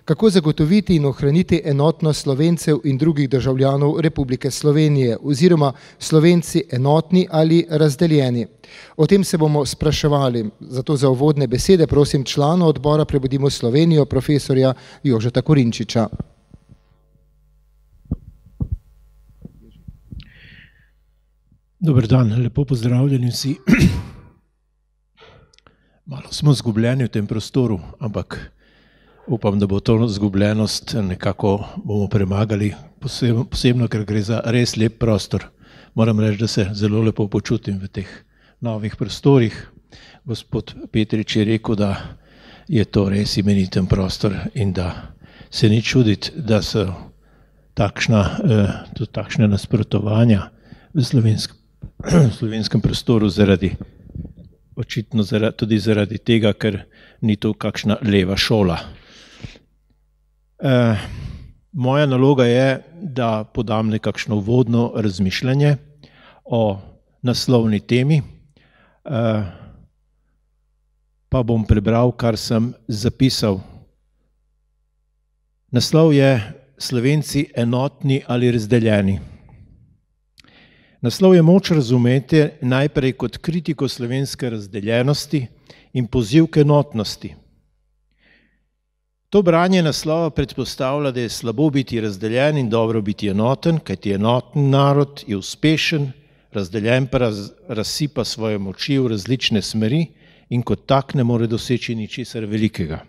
Kako zagotoviti in ohraniti enotnost Slovencev in drugih državljanov Republike Slovenije, oziroma Slovenci enotni ali razdeljeni? O tem se bomo spraševali. Zato za uvodne besede prosim člana odbora Prebudimo Slovenijo, profesorja Jožeta Korinčiča. Dober dan, lepo pozdravljeni vsi. Malo smo zgubljeni v tem prostoru, ampak upam, da bo to zgubljenost nekako bomo premagali, posebno, ker gre za res lep prostor. Moram reči, da se zelo lepo počutim v teh novih prostorih. Gospod Petrič je rekel, da je to res imeniten prostor in da se ni čuditi, da so takšne nasprotovanja v slovenskem prostoru očitno tudi zaradi tega, ker ni to kakšna leva šola. Moja naloga je, da podam nekakšno uvodno razmišljanje o naslovni temi, pa bom prebral, kar sem zapisal. Naslov je Slovenci enotni ali razdeljeni. Naslov je moč razumeti najprej kot kritiko slovenske razdeljenosti in poziv k enotnosti. To branje naslova predpostavlja, da je slabo biti razdeljen in dobro biti enoten, kajti enoten narod je uspešen, razdeljen pa razsipa svoje moči v različne smeri in kot tak ne more doseči ničesar velikega.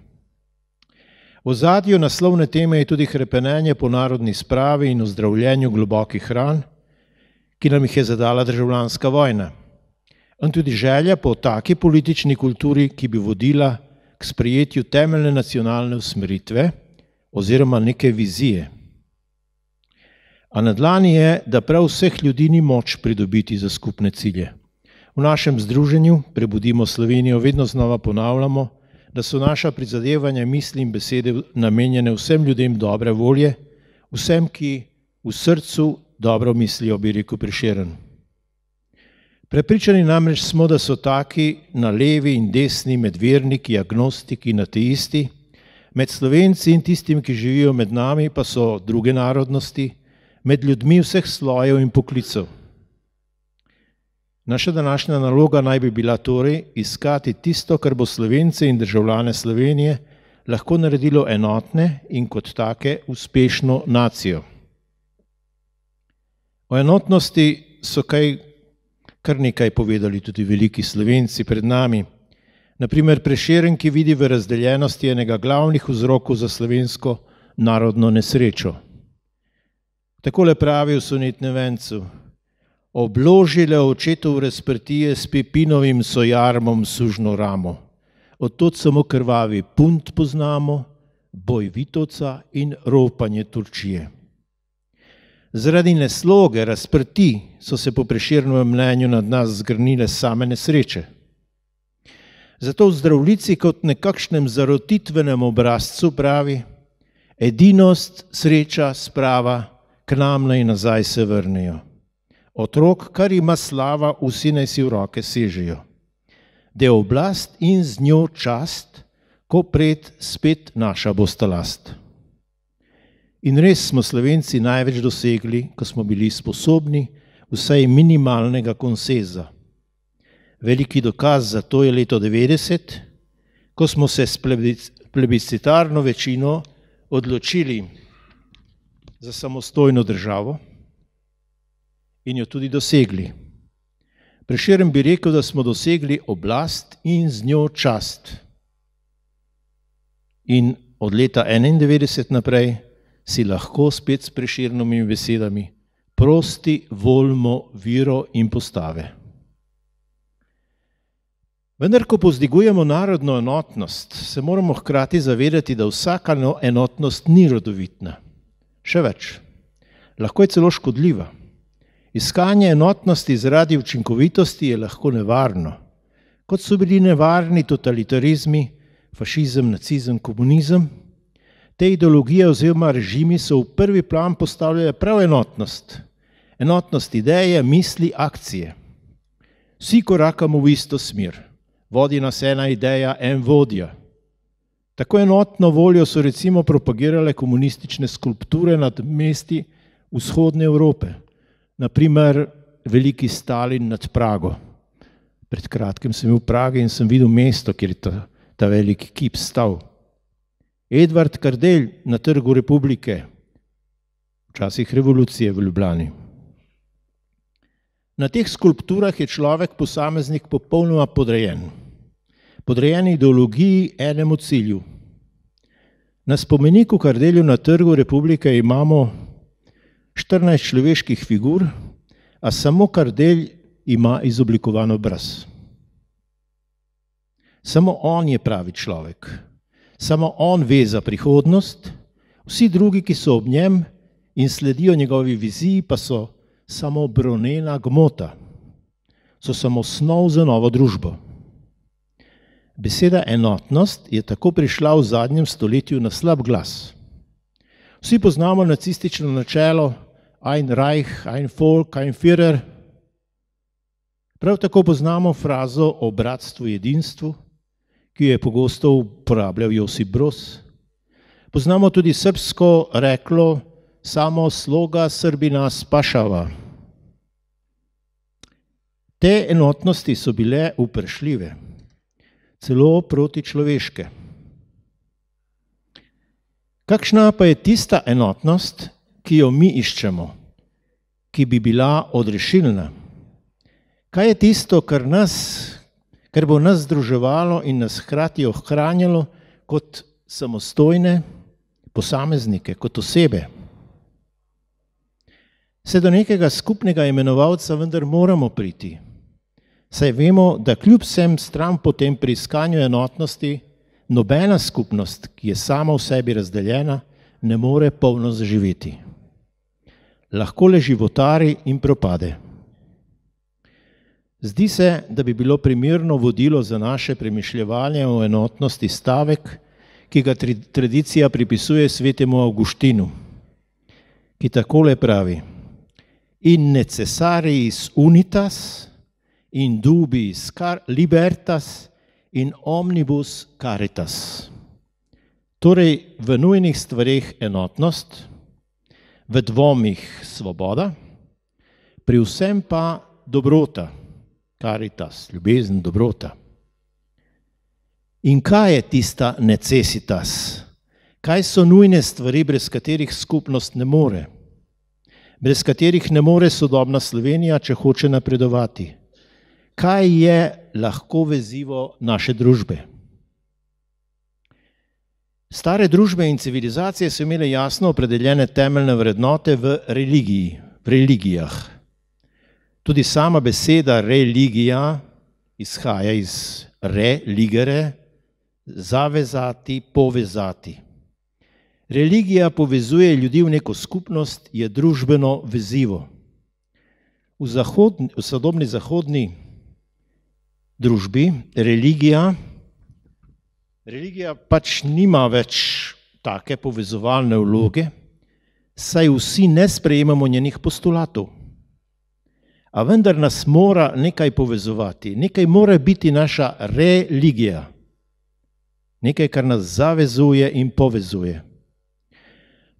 V ozadju naslovne teme je tudi hrepenenje po narodni spravi in ozdravljenju globokih ran, ki nam jih je zadala državljanska vojna. In tudi želja po taki politični kulturi, ki bi vodila k sprejetju temeljne nacionalne usmeritve oziroma neke vizije. A na dlani je, da prav vseh ljudi ni moč pridobiti za skupne cilje. V našem združenju Prebudimo Slovenijo vedno znova ponavljamo, da so naša prizadevanja, misli in besede namenjene vsem ljudem dobre volje, vsem, ki v srcu dobro mislijo, bi rekel Prešeren. Prepričani namreč smo, da so taki na levi in desni, med verniki, agnostiki, ateisti, med Slovenci in tistimi, ki živijo med nami, pa so druge narodnosti, med ljudmi vseh slojev in poklicev. Naša današnja naloga naj bi bila torej iskati tisto, kar bo Slovence in državljane Slovenije lahko naredilo enotne in kot take uspešno nacijo. O enotnosti so kar nekaj povedali tudi veliki Slovenci pred nami. Na primer Prešeren, ki vidi v razdeljenosti enega glavnih vzrokov za slovensko narodno nesrečo. Takole pravi v sonetnem vencu: obložile očetov razprtije s Pepinovim sojarmom sužno ramo. Od tod samo krvavi punt poznamo, boj Vitovca in ropanje Turčije. Zaradi nesloge, razprti so se po Prešernovem mnenju nad nas zgrnile same nesreče. Zato v Zdravljici kot nekakšnem zarotitvenem obrazcu pravi: edinost, sreča, sprava, k nam naj nazaj se vrnejo. Otrok, kar ima slava, vsi naj si v roke sežejo. Da je oblast in z njo čast, ko pred spet naša bosta last. In res smo Slovenci največ dosegli, ko smo bili sposobni vsaj minimalnega konsenza. Veliki dokaz za to je leto 90, ko smo se s plebiscitarno večino odločili za samostojno državo in jo tudi dosegli. Prešeren bi rekel, da smo dosegli oblast in z njo čast. In od leta 91 naprej si lahko spet s Prešernovimi besedami prosti volimo viro in postave. Vendar, ko povzdigujemo narodno enotnost, se moramo hkrati zavedati, da vsaka enotnost ni rodovitna. Še več, lahko je celo škodljiva. Iskanje enotnosti zaradi učinkovitosti je lahko nevarno, kot so bili nevarni totalitarizmi, fašizem, nacizem, komunizem. Te ideologije oziroma režimi so v prvi plan postavljale prav enotnost. Enotnost ideje, misli, akcije. Vsi korakamo v isto smer. Vodi nas ena ideja, en vodja. Tako enotno voljo so recimo propagirale komunistične skulpture nad mesti vzhodne Evrope. Naprimer, veliki Stalin nad Prago. Pred kratkim sem bil v Pragi in sem videl mesto, kjer je ta veliki kip stal. Edvard Kardelj na Trgu Republike, včasih revolucije v Ljubljani. Na teh skulpturah je človek, posameznik, popolnoma podrejen. Podrejen ideologiji, enemu cilju. Na spomeniku Kardelju na Trgu Republike imamo 14 človeških figur, a samo Kardelj ima izoblikovan obraz. Samo on je pravi človek. Samo on ve za prihodnost, vsi drugi, ki so ob njem in sledijo njegovi viziji, pa so samo bronena gmota. So samo snov za novo družbo. Beseda enotnost je tako prišla v zadnjem stoletju na slab glas. Vsi poznamo nacistično načelo Ein Reich, ein Volk, ein Führer. Prav tako poznamo frazo o bratstvu jedinstvu, ki jo je pogosto uporabljal Josip Broz. Poznamo tudi srbsko reklo samo sloga Srbina spašava. Te enotnosti so bile vprašljive, celo protičloveške. Kakšna pa je tista enotnost, ki jo mi iščemo, ki bi bila odrešilna? Kaj je tisto, kar bo nas združevalo in nas hkrati ohranjalo kot samostojne posameznike, kot osebe? Se do nekega skupnega imenovalca vendar moramo priti, saj vemo, da kljub vsem stranpotem pri iskanju enotnosti nobena skupnost, ki je sama v sebi razdeljena, ne more polno zaživeti. Lahko le životari in propade. Zdi se, da bi bilo primerno vodilo za naše premišljevanje o enotnosti stavek, ki ga tradicija pripisuje svetemu Avguštinu, ki takole pravi: in necessariis unitas, in dubiis libertas, in omnibus caritas. Torej, v nujnih stvareh enotnost, v dvomih svoboda, pri vsem pa dobrota, caritas, ljubezen, dobrota. In kaj je tista necessitas? Kaj so nujne stvari, brez katerih skupnost ne more? Brez katerih ne more sodobna Slovenija, če hoče napredovati? Kaj je lahko vezivo naše družbe? Stare družbe in civilizacije so imele jasno opredeljene temeljne vrednote v religijah. Tudi sama beseda religija izhaja iz religere, zavezati, povezati. Religija povezuje ljudi v neko skupnost, je družbeno vezivo. V sodobni zahodni družbi religija pač nima več take povezovalne vloge, saj vsi ne sprejemamo njenih postulatov. A vendar nas mora nekaj povezovati, nekaj mora biti naša religija, nekaj, kar nas zavezuje in povezuje.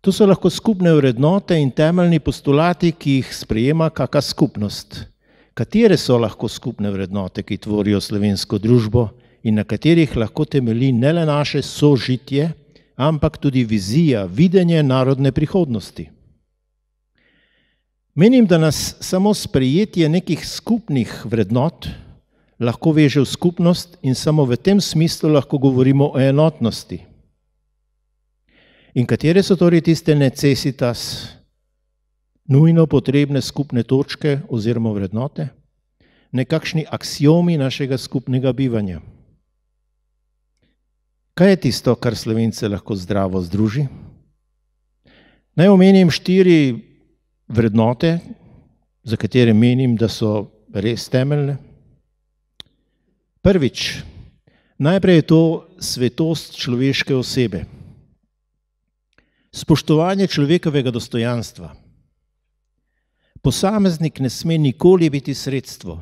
To so lahko skupne vrednote in temeljni postulati, ki jih sprejema kaka skupnost. Katere so lahko skupne vrednote, ki tvorijo slovensko družbo in na katerih lahko temelji ne le naše sožitje, ampak tudi vizija, videnje narodne prihodnosti? Menim, da nas samo sprejetje nekih skupnih vrednot lahko veže v skupnost in samo v tem smislu lahko govorimo o enotnosti. In katere so torej tiste necessitas, nujno potrebne skupne točke oziroma vrednote, nekakšni aksiomi našega skupnega bivanja? Kaj je tisto, kar Slovence lahko zdravo združi? Naj omenim 4 vrednote, za katere menim, da so res temeljne. Prvič, najprej je to svetost človeške osebe. Spoštovanje človekovega dostojanstva. Posameznik ne sme nikoli biti sredstvo.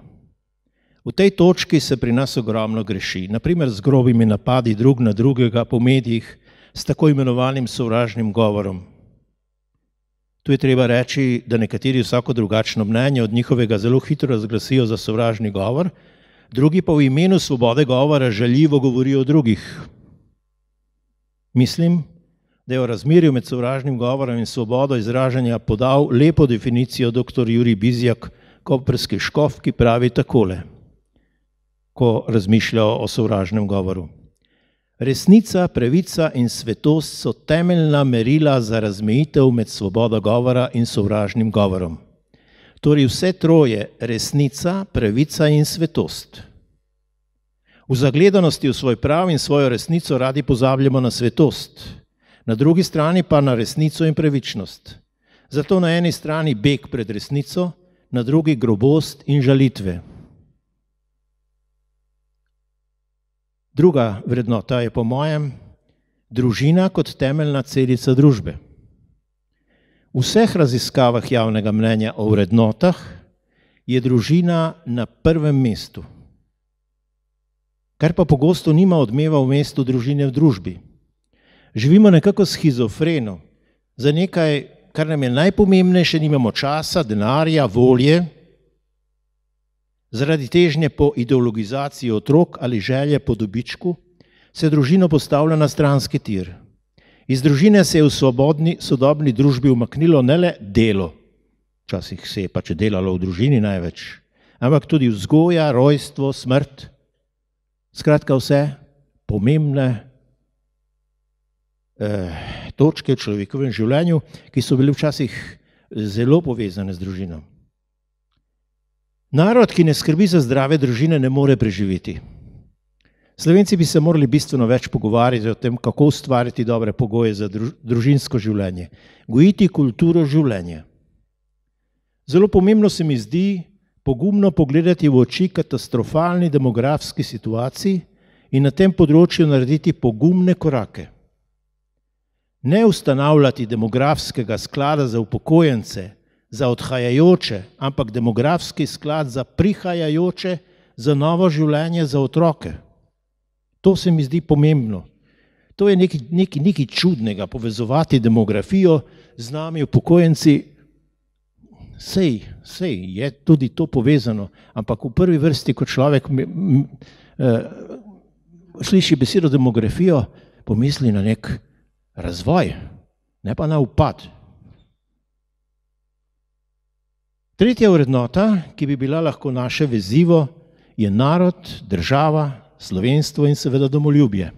V tej točki se pri nas ogromno greši, naprimer z grobimi napadi drug na drugega po medijih, s tako imenovanim sovražnim govorom. Tu je treba reči, da nekateri vsako drugačno mnenje od njihovega zelo hitro razglasijo za sovražni govor, drugi pa v imenu svobode govora žaljivo govorijo o drugih. Mislim, da je o razmerju med sovražnim govorom in svobodo izražanja podal lepo definicijo dr. Jurij Bizjak, koprski škof, ki pravi takole, ko razmišlja o sovražnem govoru. Resnica, pravica in svetost so temeljna merila za razmejitev med svobodo govora in sovražnim govorom. Torej vse troje, resnica, pravica in svetost. V zagledanosti v svoj prav in svojo resnico radi pozabljamo na svetost, na drugi strani pa na resnico in pravičnost. Zato na eni strani beg pred resnico, na drugi grobost in žalitve. Druga vrednota je po mojem družina kot temeljna celica družbe. V vseh raziskavah javnega mnenja o vrednotah je družina na prvem mestu, kar pa pogosto nima odmeva v mestu družine v družbi. Živimo nekako shizofreno, za nekaj, kar nam je najpomembnejše, nimamo časa, denarja, volje, zaradi težnje po ideologizaciji otrok ali želje po dobičku se družino postavlja na stranski tir. Iz družine se je v sodobni družbi umaknilo ne le delo, včasih se je pač delalo v družini največ, ampak tudi vzgoja, rojstvo, smrt, skratka vse pomembne točke v človekovem življenju, ki so bile včasih zelo povezane z družino. Narod, ki ne skrbi za zdrave družine, ne more preživeti. Slovenci bi se morali bistveno več pogovarjati o tem, kako ustvariti dobre pogoje za družinsko življenje, gojiti kulturo življenja. Zelo pomembno se mi zdi pogumno pogledati v oči katastrofalni demografski situaciji in na tem področju narediti pogumne korake. Ne ustanavljati demografskega sklada za upokojence, za odhajajoče, ampak demografski sklad za prihajajoče, za novo življenje, za otroke. To se mi zdi pomembno. To je nekaj čudnega, povezovati demografijo z nami upokojenci. Sej je tudi to povezano, ampak v prvi vrsti, ko človek sliši besedo demografijo, pomisli na nek razvoj, ne pa na upad. Tretja vrednota, ki bi bila lahko naše vezivo, je narod, država, slovenstvo in seveda domoljubje.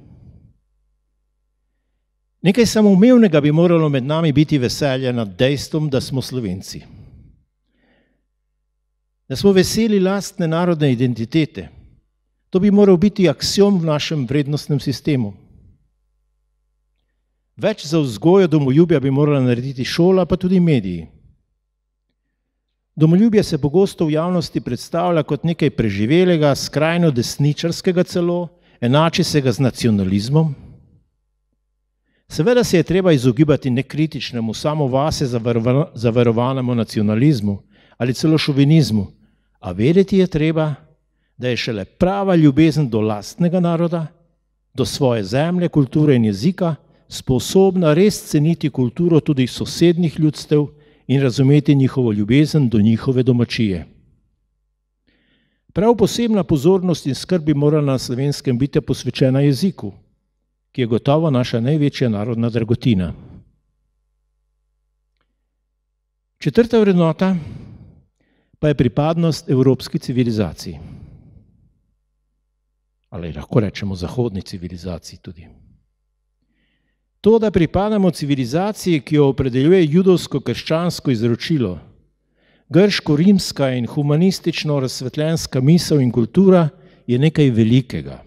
Nekaj samoumevnega bi moralo med nami biti veselje nad dejstvom, da smo Slovenci. Da smo veseli lastne narodne identitete. To bi moral biti aksiom v našem vrednostnem sistemu. Več za vzgojo domoljubja bi morala narediti šola, pa tudi mediji. Domoljubje se pogosto v javnosti predstavlja kot nekaj preživelega, skrajno desničarskega celo, enači se ga z nacionalizmom. Seveda se je treba izogibati nekritičnemu, samo vase zavarovanemu nacionalizmu ali celo šovinizmu, a vedeti je treba, da je šele prava ljubezen do lastnega naroda, do svoje zemlje, kulture in jezika, sposobna res ceniti kulturo tudi sosednjih ljudstev in razumeti njihovo ljubezen do njihove domačije. Prav posebna pozornost in skrb bi morala na Slovenskem biti posvečena jeziku, ki je gotovo naša največja narodna dragotina. Četrta vrednota pa je pripadnost evropski civilizaciji. Ali lahko rečemo zahodni civilizaciji tudi. To, da pripadamo civilizaciji, ki jo opredeljuje judovsko-krščansko izročilo, grško-rimska in humanistično razsvetljenska misel in kultura, je nekaj velikega.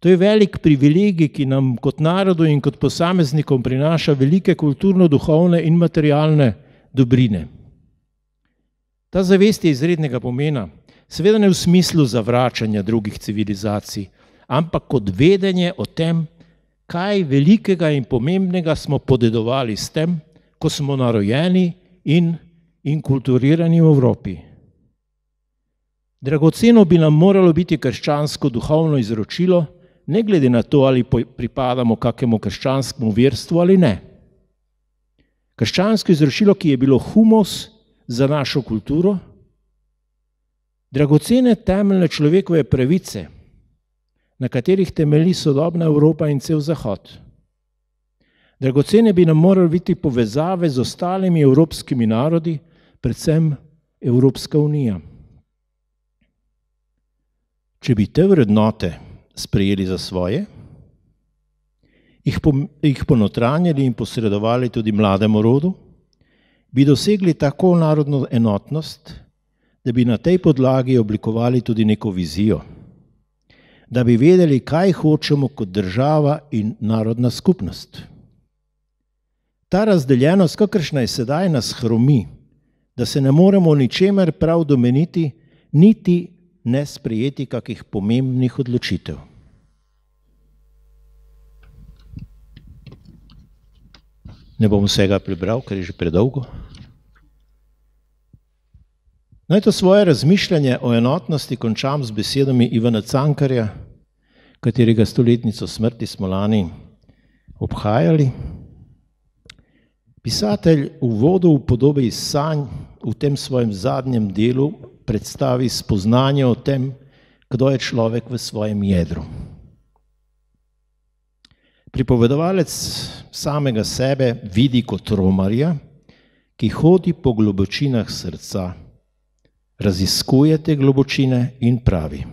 To je velik privilegij, ki nam kot narodu in kot posameznikom prinaša velike kulturno-duhovne in materialne dobrine. Ta zavest je izrednega pomena, seveda ne v smislu zavračanja drugih civilizacij, ampak kot vedenje o tem, kaj velikega in pomembnega smo podedovali s tem, ko smo narojeni in inkulturirani v Evropi. Dragoceno bi nam moralo biti krščansko duhovno izročilo, ne glede na to, ali pripadamo kakemu krščanskemu verstvu ali ne. Krščansko izročilo, ki je bilo humus za našo kulturo, dragocene temeljne človekove pravice, na katerih temelji sodobna Evropa in cel Zahod. Dragocene bi nam morali biti povezave z ostalimi evropskimi narodi, predvsem Evropska unija. Če bi te vrednote sprejeli za svoje, jih ponotranjili in posredovali tudi mlademu rodu, bi dosegli tako narodno enotnost, da bi na tej podlagi oblikovali tudi neko vizijo, da bi vedeli, kaj hočemo kot država in narodna skupnost. Ta razdeljenost, kakršna je sedaj, nas hromi, da se ne moremo ničemer prav domeniti, niti ne sprejeti kakih pomembnih odločitev. Ne bom vsega prebral, ker je že predolgo. Naj to svoje razmišljanje o enotnosti končam z besedami Ivana Cankarja, katerega stoletnico smrti smo lani obhajali. Pisatelj v uvodu v podobi iz sanj v tem svojem zadnjem delu predstavi spoznanje o tem, kdo je človek v svojem jedru. Pripovedovalec samega sebe vidi kot romarja, ki hodi po globočinah srca, raziskuje te globočine in pravi.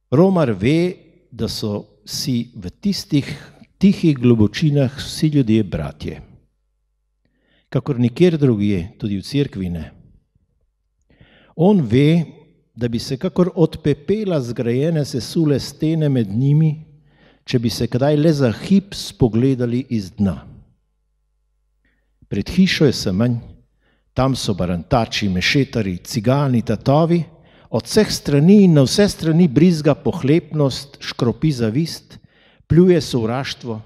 Romar ve, da so si v tistih tihih globočinah vsi ljudje bratje, kakor nikjer drugje, tudi v cerkvi ne. On ve, da bi se kakor od pepela zgrajene sesule stene med njimi, če bi se kdaj le za hip spogledali iz dna. Pred hišo je semenj, tam so barantači, mešetari, cigani, tatovi, od vseh strani in na vse strani brizga pohlepnost, škropi zavist, pljuje sovraštvo.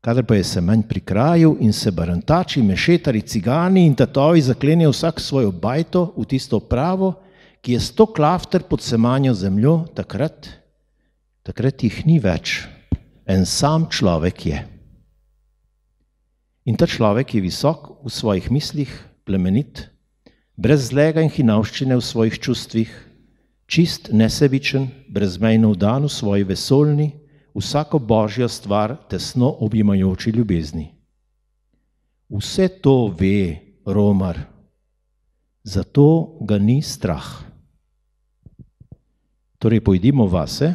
Kadar pa je semenj pri kraju in se barantači, mešetari, cigani in tatovi zaklenijo vsak svojo bajto v tisto pravo, ki je 100 klafter pod semanjo zemljo, takrat jih ni več, en sam človek je. In ta človek je visok v svojih mislih, plemenit, brez zlega in hinavščine v svojih čustvih, čist, nesebičen, brezmejno vdan v svoji vesoljni, vsako božjo stvar tesno objimajoči ljubezni. Vse to ve romar, zato ga ni strah. Torej pojdimo vase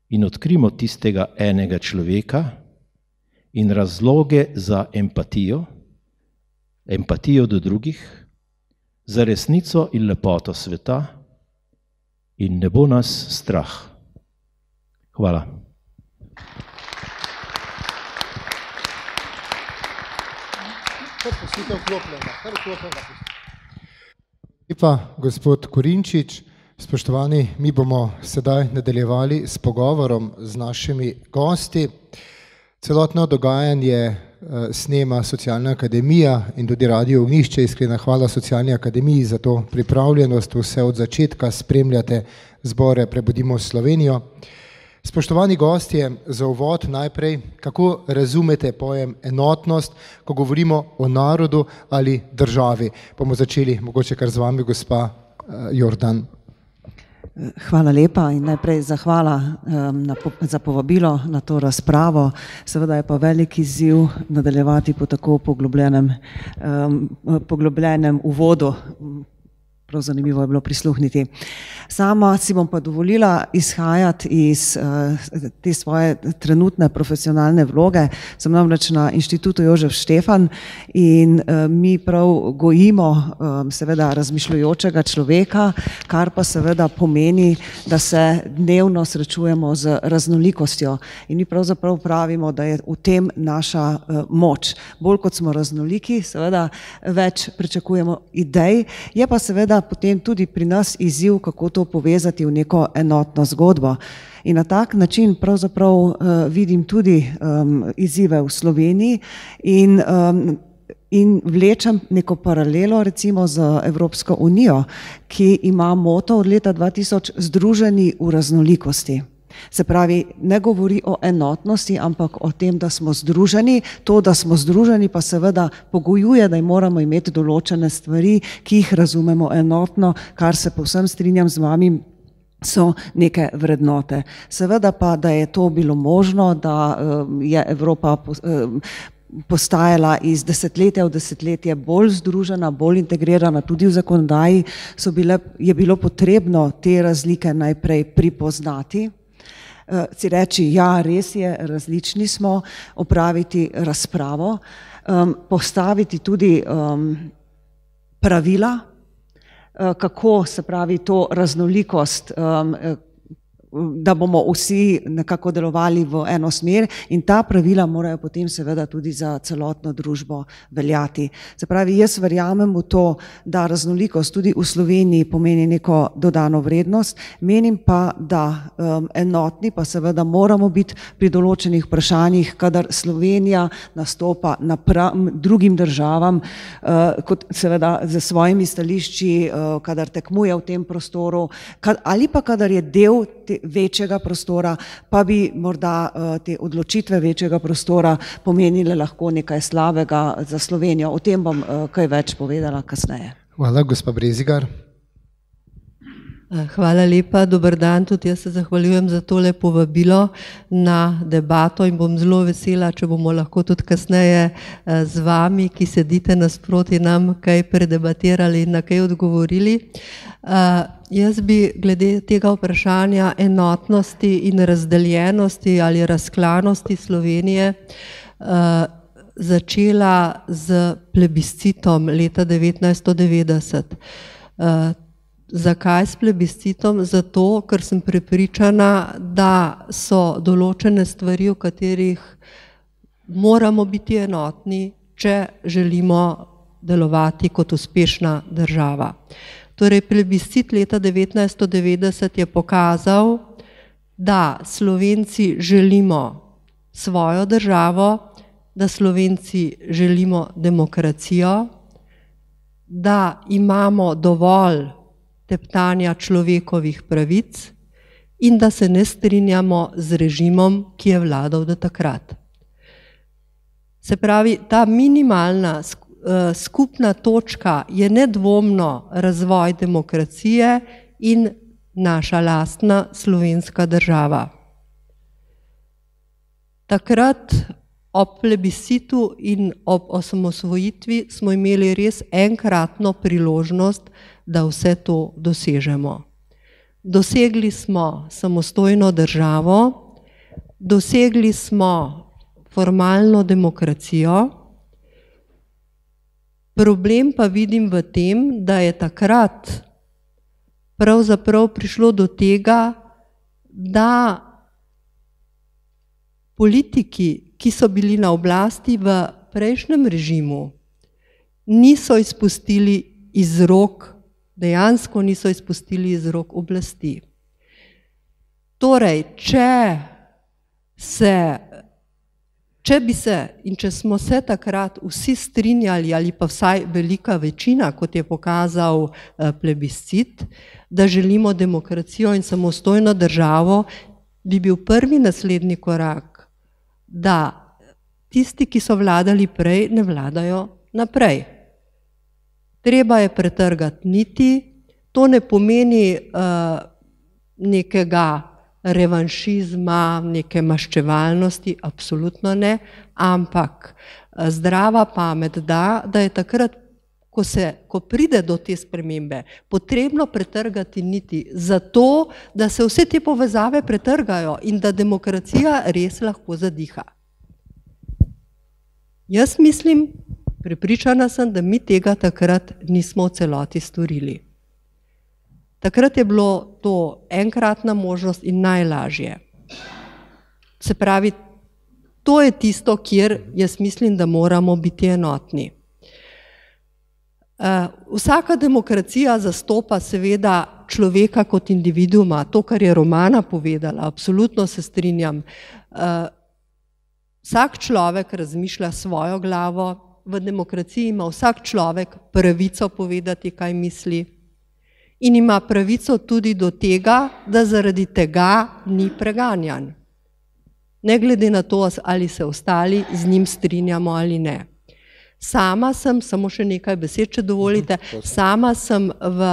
in odkrimo tistega enega človeka in razloge za empatijo, empatijo do drugih, za resnico in lepoto sveta in ne bo nas strah. Hvala. Lepa, gospod Korinčič, spoštovani, mi bomo sedaj nadaljevali s pogovorom z našimi gosti. Celotno dogajanje snema Socialna akademija in tudi Radio Ognjišče. Iskrena hvala Socialni akademiji za to pripravljenost. Vse od začetka spremljate zbore Prebudimo Slovenijo. Spoštovani gostje, za uvod najprej, kako razumete pojem enotnost, ko govorimo o narodu ali državi? Bomo začeli mogoče kar z vami, gospa Jordan. Hvala lepa in najprej zahvala za povabilo na to razpravo. Seveda je pa velik izziv nadaljevati po tako poglobljenem uvodu. Prav zanimivo je bilo prisluhniti. Sama si bom pa dovolila izhajati iz te svoje trenutne profesionalne vloge. Sem namreč na Inštitutu Jožef Štefan in mi prav gojimo seveda razmišljujočega človeka, kar pa seveda pomeni, da se dnevno srečujemo z raznolikostjo. In mi pravzaprav pravimo, da je v tem naša moč. Bolj kot smo raznoliki, seveda več pričakujemo idej, je pa seveda potem tudi pri nas izziv, kako to povezati v neko enotno zgodbo. In na tak način pravzaprav vidim tudi izzive v Sloveniji in In vlečem neko paralelo recimo z Evropsko unijo, ki ima moto od leta 2000 Združeni v raznolikosti. Se pravi, ne govori o enotnosti, ampak o tem, da smo združeni. To, da smo združeni, pa seveda pogojuje, da moramo imeti določene stvari, ki jih razumemo enotno, kar se povsem strinjam z vami, so neke vrednote. Seveda pa, da je to bilo možno, da je Evropa postajala iz desetletja v desetletje bolj združena, bolj integrirana, tudi v zakonodaji je bilo potrebno te razlike najprej pripoznati, si reči, ja, res je, različni smo, opraviti razpravo, postaviti tudi pravila, kako se pravi to raznolikost, da bomo vsi nekako delovali v eno smer in ta pravila morajo potem seveda tudi za celotno družbo veljati. Se pravi, jaz verjamem v to, da raznolikost tudi v Sloveniji pomeni neko dodano vrednost, menim pa, da enotni pa seveda moramo biti pri določenih vprašanjih, kadar Slovenija nastopa napram drugim državam, kot seveda z svojimi stališči, kadar tekmuje v tem prostoru, ali pa kadar je del večjega prostora, pa bi morda te odločitve večjega prostora pomenile lahko nekaj slabega za Slovenijo. O tem bom kaj več povedala kasneje. Hvala, gospa Brezigar. Hvala lepa, dober dan, tudi jaz se zahvaljujem za tole povabilo na debato in bom zelo vesela, če bomo lahko tudi kasneje z vami, ki sedite nasproti nam, kaj predebatirali in na kaj odgovorili. Jaz bi glede tega vprašanja enotnosti in razdeljenosti ali razklanosti Slovenije začela z plebiscitom leta 1990. Zakaj s plebiscitom? Zato, ker sem prepričana, da so določene stvari, v katerih moramo biti enotni, če želimo delovati kot uspešna država. Torej, plebiscit leta 1990 je pokazal, da Slovenci želimo svojo državo, da Slovenci želimo demokracijo, da imamo dovolj teptanja človekovih pravic in da se ne strinjamo z režimom, ki je vladal do takrat. Se pravi, ta minimalna skupna točka je nedvomno razvoj demokracije in naša lastna slovenska država. Takrat ob plebiscitu in ob osamosvojitvi smo imeli res enkratno priložnost, da vse to dosežemo. Dosegli smo samostojno državo, dosegli smo formalno demokracijo. Problem pa vidim v tem, da je takrat pravzaprav prišlo do tega, da politiki, ki so bili na oblasti v prejšnjem režimu, niso izpustili iz rok, dejansko niso izpustili iz rok oblasti. Torej, če bi se in če smo se takrat vsi strinjali, ali pa vsaj velika večina, kot je pokazal plebiscit, da želimo demokracijo in samostojno državo, bi bil prvi naslednji korak, da tisti, ki so vladali prej, ne vladajo naprej. Treba je pretrgati niti, to ne pomeni nekega revanšizma, neke maščevalnosti, absolutno ne, ampak zdrava pamet da je takrat, ko pride do te spremembe, potrebno pretrgati niti, zato, da se vse te povezave pretrgajo in da demokracija res lahko zadiha. Jaz mislim, prepričana sem, da mi tega takrat nismo v celoti storili. Takrat je bilo to enkratna možnost in najlažje. Se pravi, to je tisto, kjer jaz mislim, da moramo biti enotni. Vsaka demokracija zastopa seveda človeka kot individuuma, to, kar je Romana povedala, absolutno se strinjam. Vsak človek razmišlja svojo glavo, v demokraciji ima vsak človek pravico povedati, kaj misli, in ima pravico tudi do tega, da zaradi tega ni preganjan. Ne glede na to, ali se ostali z njim strinjamo ali ne. Sama sem, samo še nekaj besed, če dovolite, sama sem v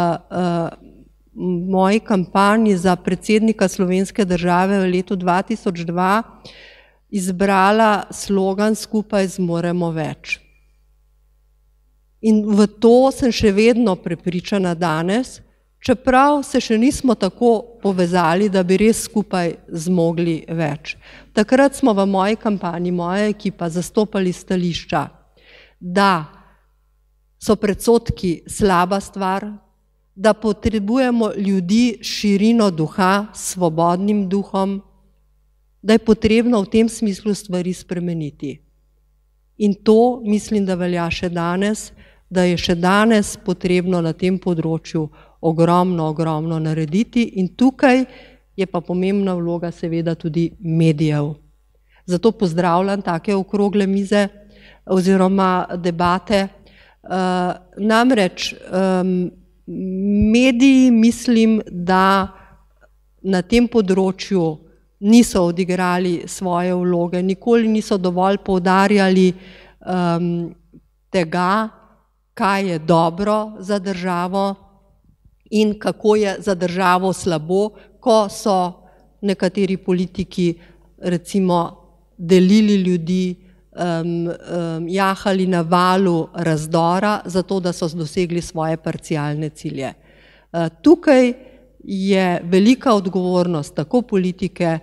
moji kampanji za predsednika slovenske države v letu 2002 izbrala slogan Skupaj zmoremo več. In v to sem še vedno prepričana danes, čeprav se še nismo tako povezali, da bi res skupaj zmogli več. Takrat smo v moji kampanji, moja ekipa, zastopali stališča, da so predsodki slaba stvar, da potrebujemo ljudi s širino duha, svobodnim duhom, da je potrebno v tem smislu stvari spremeniti. In to mislim, da velja še danes, da je še danes potrebno na tem področju ogromno narediti in tukaj je pa pomembna vloga seveda tudi medijev. Zato pozdravljam take okrogle mize oziroma debate. Namreč mediji mislim, da na tem področju niso odigrali svoje vloge, nikoli niso dovolj poudarjali tega, kaj je dobro za državo in kako je za državo slabo, ko so nekateri politiki recimo delili ljudi, jahali na valu razdora, zato da so dosegli svoje parcialne cilje. Tukaj je velika odgovornost tako politike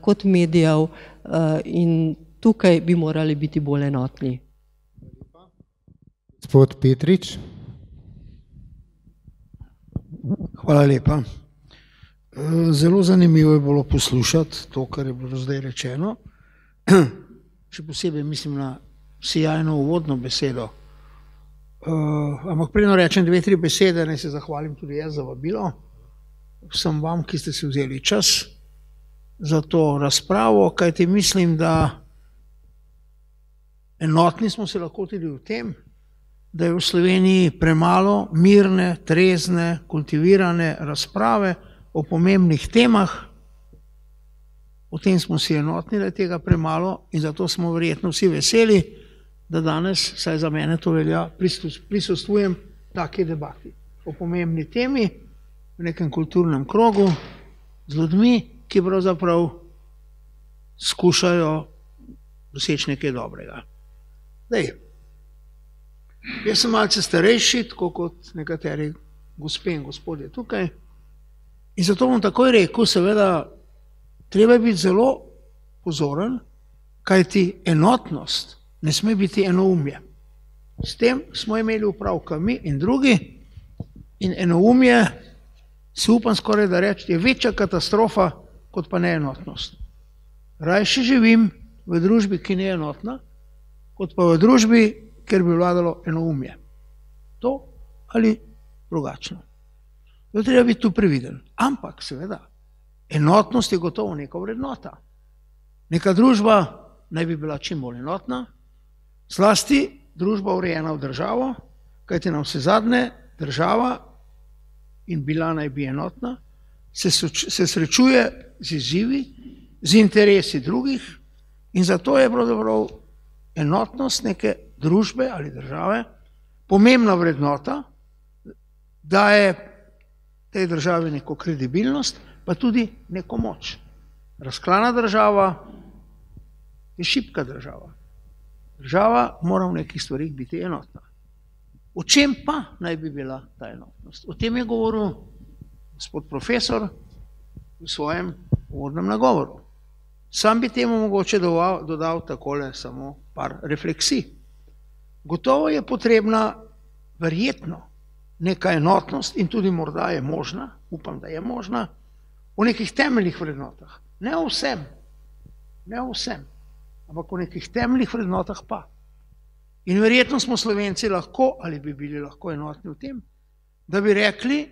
kot medijev in tukaj bi morali biti bolj enotni. Gospod Petrič. Hvala lepa. Zelo zanimivo je bilo poslušati to, kar je bilo zdaj rečeno. Še posebej mislim na sijajno uvodno besedo. Ampak preden rečem 2-3 besede, naj se zahvalim tudi jaz za vabilo. Vsem vam, ki ste si vzeli čas za to razpravo, kajti mislim, da enotni smo se lahko tudi v tem, da je v Sloveniji premalo mirne, trezne, kultivirane razprave o pomembnih temah. O tem smo si enotni, da je tega premalo in zato smo verjetno vsi veseli, da danes, saj za mene to velja, prisostvujem taki debati o pomembni temi v nekem kulturnem krogu z ljudmi, ki pravzaprav skušajo doseči nekaj dobrega. Jaz sem malce starejši, tako kot nekateri gospe in gospodje tukaj, in zato bom takoj rekel, seveda, treba je biti zelo pozoren, kajti enotnost ne sme biti enoumje. S tem smo imeli upravka mi in drugi in enoumje, si upam skoraj da reči, je večja katastrofa kot pa neenotnost. Rajši živim v družbi, ki ni enotna, kot pa v družbi, ker bi vladalo enoumje. To ali drugačno. To treba biti tu previden. Ampak seveda, enotnost je gotovo neka vrednota. Neka družba naj bi bila čim bolj enotna, zlasti družba urejena v državo, kajti nam vse zadnje država in bila naj bi enotna, se srečuje z izzivi, z interesi drugih in zato je pravzaprav enotnost neke družbe ali države pomembna vrednota, daje tej državi neko kredibilnost, pa tudi neko moč. Razklana država je šibka država. Država mora v nekih stvarih biti enotna. O čem pa naj bi bila ta enotnost? O tem je govoril gospod profesor v svojem uvodnem nagovoru. Sam bi temu mogoče dodal takole samo par refleksij. Gotovo je potrebna verjetno neka enotnost in tudi morda je možna, upam, da je možna, v nekih temeljnih vrednotah. Ne o vsem, ampak o nekih temeljnih vrednotah pa. In verjetno smo Slovenci lahko, ali bi bili lahko enotni v tem, da bi rekli,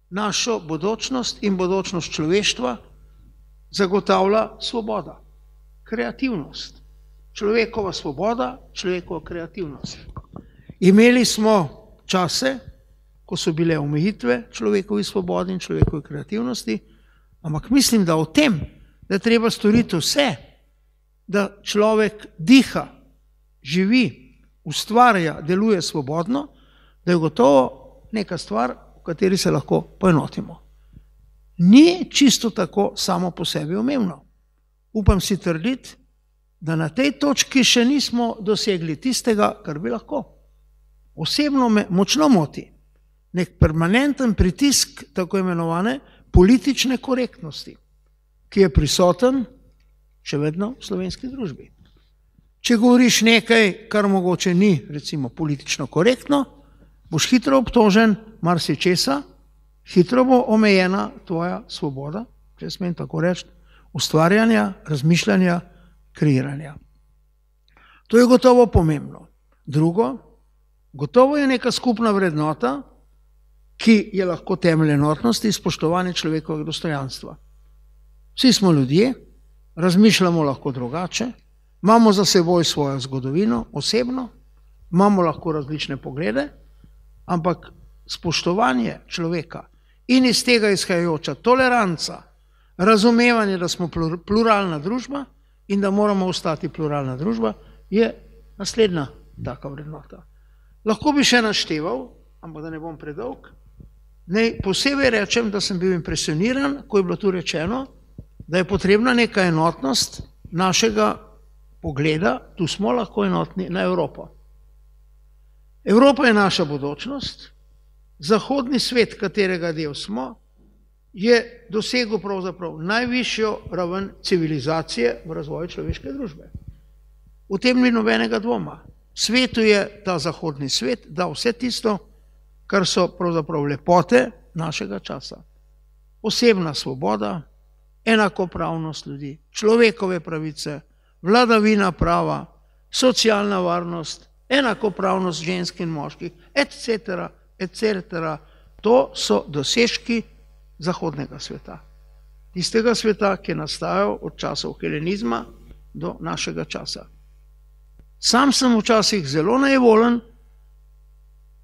našo bodočnost in bodočnost človeštva zagotavlja svoboda, kreativnost, človekova svoboda, človekova kreativnost. Imeli smo čase, ko so bile omejitve človekovi svobodi in človekovi kreativnosti, ampak mislim, da o tem, da je treba storiti vse, da človek diha, živi, ustvarja, deluje svobodno, da je gotovo neka stvar, v kateri se lahko poenotimo. Ni čisto tako samo po sebi umevno. Upam si trditi, da na tej točki še nismo dosegli tistega, kar bi lahko. Osebno me močno moti nek permanenten pritisk tako imenovane politične korektnosti, ki je prisoten še vedno v slovenski družbi. Če govoriš nekaj, kar mogoče ni, recimo, politično korektno, boš hitro obtožen marsičesa, hitro bo omejena tvoja svoboda, če smem tako reči, ustvarjanja, razmišljanja, kreiranja. To je gotovo pomembno. Drugo, gotovo je neka skupna vrednota, ki je lahko temelj enotnosti, spoštovanje človekovega dostojanstva. Vsi smo ljudje, razmišljamo lahko drugače, imamo za seboj svojo zgodovino, osebno, imamo lahko različne poglede, ampak spoštovanje človeka in iz tega izhajajoča toleranca, razumevanje, da smo pluralna družba in da moramo ostati pluralna družba, je naslednja taka vrednota. Lahko bi še našteval, ampak da ne bom predolg, naj posebej rečem, da sem bil impresioniran, ko je bilo tu rečeno, da je potrebna neka enotnost našega pogleda, tu smo lahko enotni, na Evropo. Evropa je naša budućnost, zahodni svet, katerega del smo, je dosegel pravzaprav najvišjo raven civilizacije v razvoju človeške družbe. V tem ni nobenega dvoma. Svetu je ta zahodni svet dal vse tisto, kar so pravzaprav lepote našega časa. Osebna svoboda, enakopravnost ljudi, človekove pravice, vladavina prava, socialna varnost, enakopravnost žensk in moških, etc., etc. To so dosežki zahodnega sveta. Tistega sveta, ki je nastajal od časov helenizma do našega časa. Sam sem včasih zelo nejevoljen,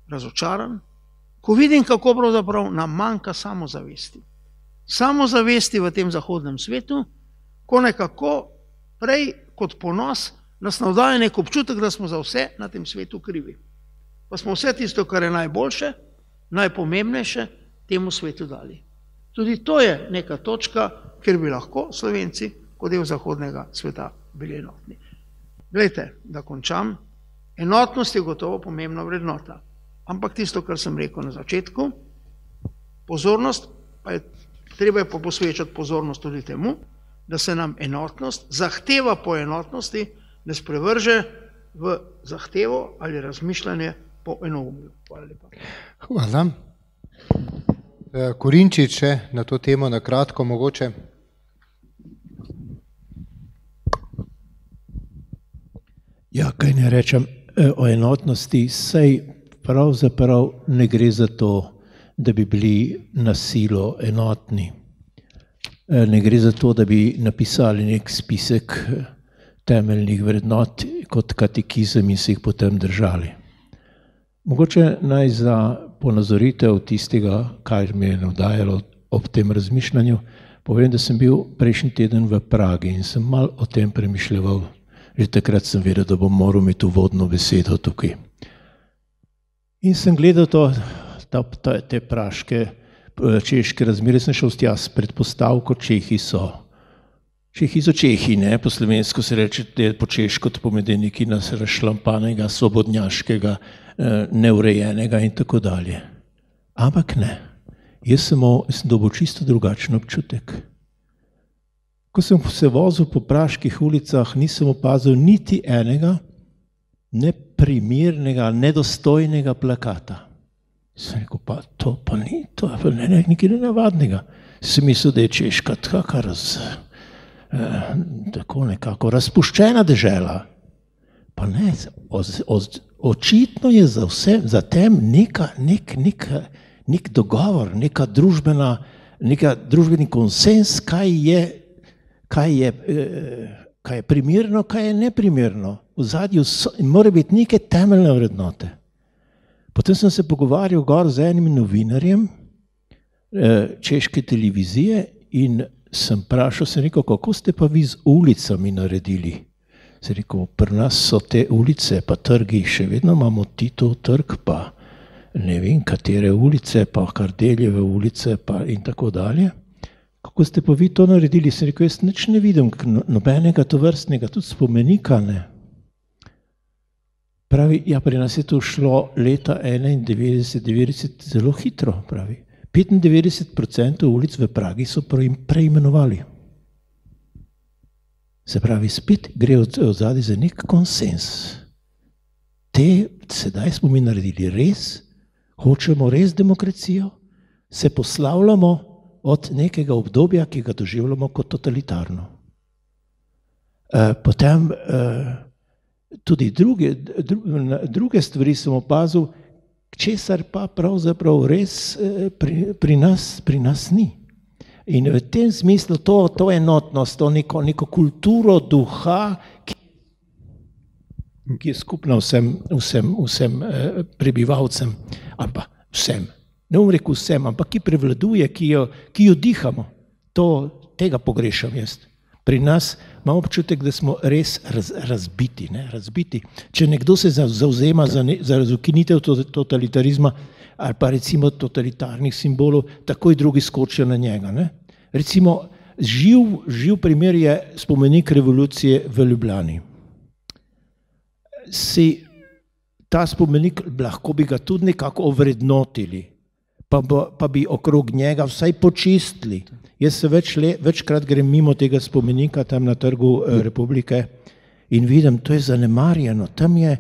razočaran, ko vidim, kako pravzaprav nam manjka samozavesti. Samozavesti v tem zahodnem svetu, ko nekako prej kot ponos nas navdaja nek občutek, da smo za vse na tem svetu krivi. Pa smo vse tisto, kar je najboljše, najpomembnejše, temu svetu dali. Tudi to je neka točka, kjer bi lahko Slovenci, kot del zahodnega sveta, bili enotni. Glejte, da končam, enotnost je gotovo pomembna vrednota. Ampak tisto, kar sem rekel na začetku, pozornost, pa je treba pa posvečati pozornost tudi temu, da se nam enotnost, zahteva po enotnosti, ne sprevrže v zahtevo ali razmišljanje po enoumju. Hvala lepa. Hvala. Korinčič, na to temo na kratko mogoče. Ja, kaj ne rečem o enotnosti, saj pravzaprav ne gre za to, da bi bili na silo enotni. Ne gre za to, da bi napisali nek spisek temeljnih vrednot kot katekizem in se jih potem držali. Mogoče naj za ponazoritev tistega, kar me je navdajalo ob tem razmišljanju, povem, da sem bil prejšnji teden v Pragi in sem malo o tem premišljeval. Že takrat sem vedel, da bom moral imeti uvodno besedo tukaj. In sem gledal te praške, češke razmere, sem šel tja s predpostavko, Čehi so Čehi, ne, po slovensko se reče, da je po češko, to pomeni nekaj nas razšlampanega, svobodnjaškega, neurejenega in tako dalje. Ampak ne, jaz sem dobil čisto drugačen občutek. Ko sem se vozil po praških ulicah, nisem opazil niti enega neprimernega, nedostojnega plakata. Sem rekel, pa to pa ni, to je pa nekaj nenavadnega. Sem mislil, da je Češka tako nekako razpuščena dežela. Pa ne, očitno je za tem nek dogovor, neka družbeni konsens, kaj je kaj je primerno, kaj je neprimerno. V zadju mora biti neke temeljne vrednote. Potem sem se pogovarjal gor z enim novinarjem češke televizije in sem vprašal, sem rekel, kako ste pa vi z ulicami naredili? Sem rekel, pri nas so te ulice, pa trgi, še vedno imamo Titov trg, pa ne vem, katere ulice, pa Kardeljeve ulice, pa in tako dalje. Kako ste pa vi to naredili? Sem rekel, jaz nič ne vidim, nobenega tovrstnega, tudi spomenika ne. Pravi, ja, pri nas je to šlo leta 91-90 zelo hitro, pravi. 95% ulic v Pragi so preimenovali. Se pravi, spet gre odzadaj za nek konsens. Sedaj smo mi naredili res, hočemo res demokracijo, se poslavljamo od nekega obdobja, ki ga doživljamo kot totalitarno. Potem tudi druge stvari sem opazil, česar pa pravzaprav res pri nas ni. In v tem smislu to enotnost, to neko kulturo duha, ki je skupna vsem prebivalcem, ali pa vsem, ne bom rekel vsem, ampak ki prevladuje, ki jo dihamo, tega pogrešam jaz. Pri nas imamo občutek, da smo res razbiti. Če nekdo se zavzema za razukinitev totalitarizma ali pa recimo totalitarnih simbolov, takoj drugi skočijo na njega. Recimo, živ primer je spomenik revolucije v Ljubljani. Ta spomenik, lahko bi ga tudi nekako ovrednotili, pa bi okrog njega vsaj počistili. Jaz se večkrat grem mimo tega spomenika tam na Trgu Republike in vidim, to je zanemarjeno. Tam je,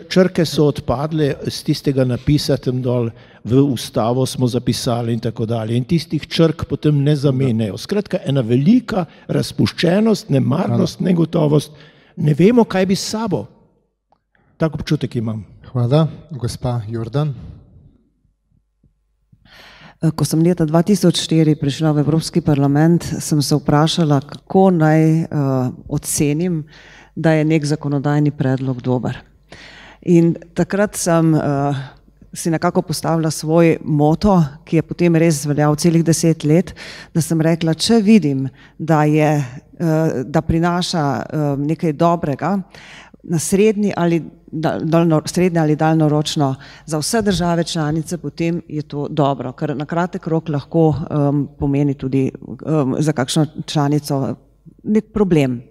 črke so odpadle z tistega napisa tam dol, v ustavo smo zapisali in tako dalje. In tistih črk potem ne zamenjajo. Skratka, ena velika razpuščenost, nemarnost, negotovost. Ne vemo, kaj bi s sabo. Tak občutek imam. Hvala, gospa Jordan. Ko sem leta 2004 prišla v Evropski parlament, sem se vprašala, kako naj ocenim, da je nek zakonodajni predlog dober. In takrat sem si nekako postavila svoj moto, ki je potem res veljal celih 10 let, da sem rekla, če vidim, da prinaša nekaj dobrega, na srednji ali daljnoročno za vse države članice, potem je to dobro, ker na kratek rok lahko pomeni tudi za kakšno članico nek problem.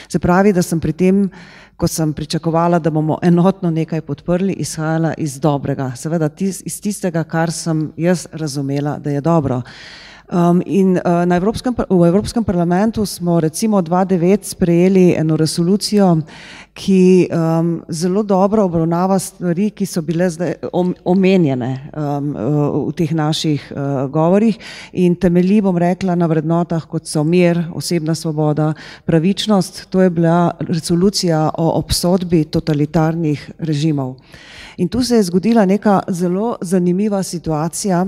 Se pravi, da sem pri tem, ko sem pričakovala, da bomo enotno nekaj podprli, izhajala iz dobrega, seveda iz tistega, kar sem jaz razumela, da je dobro. In v Evropskem parlamentu smo recimo 2009 sprejeli eno resolucijo, ki zelo dobro obravnava stvari, ki so bile zdaj omenjene v teh naših govorih in temelji, bom rekla, na vrednotah, kot so mir, osebna svoboda, pravičnost. To je bila resolucija o obsodbi totalitarnih režimov. In tu se je zgodila neka zelo zanimiva situacija.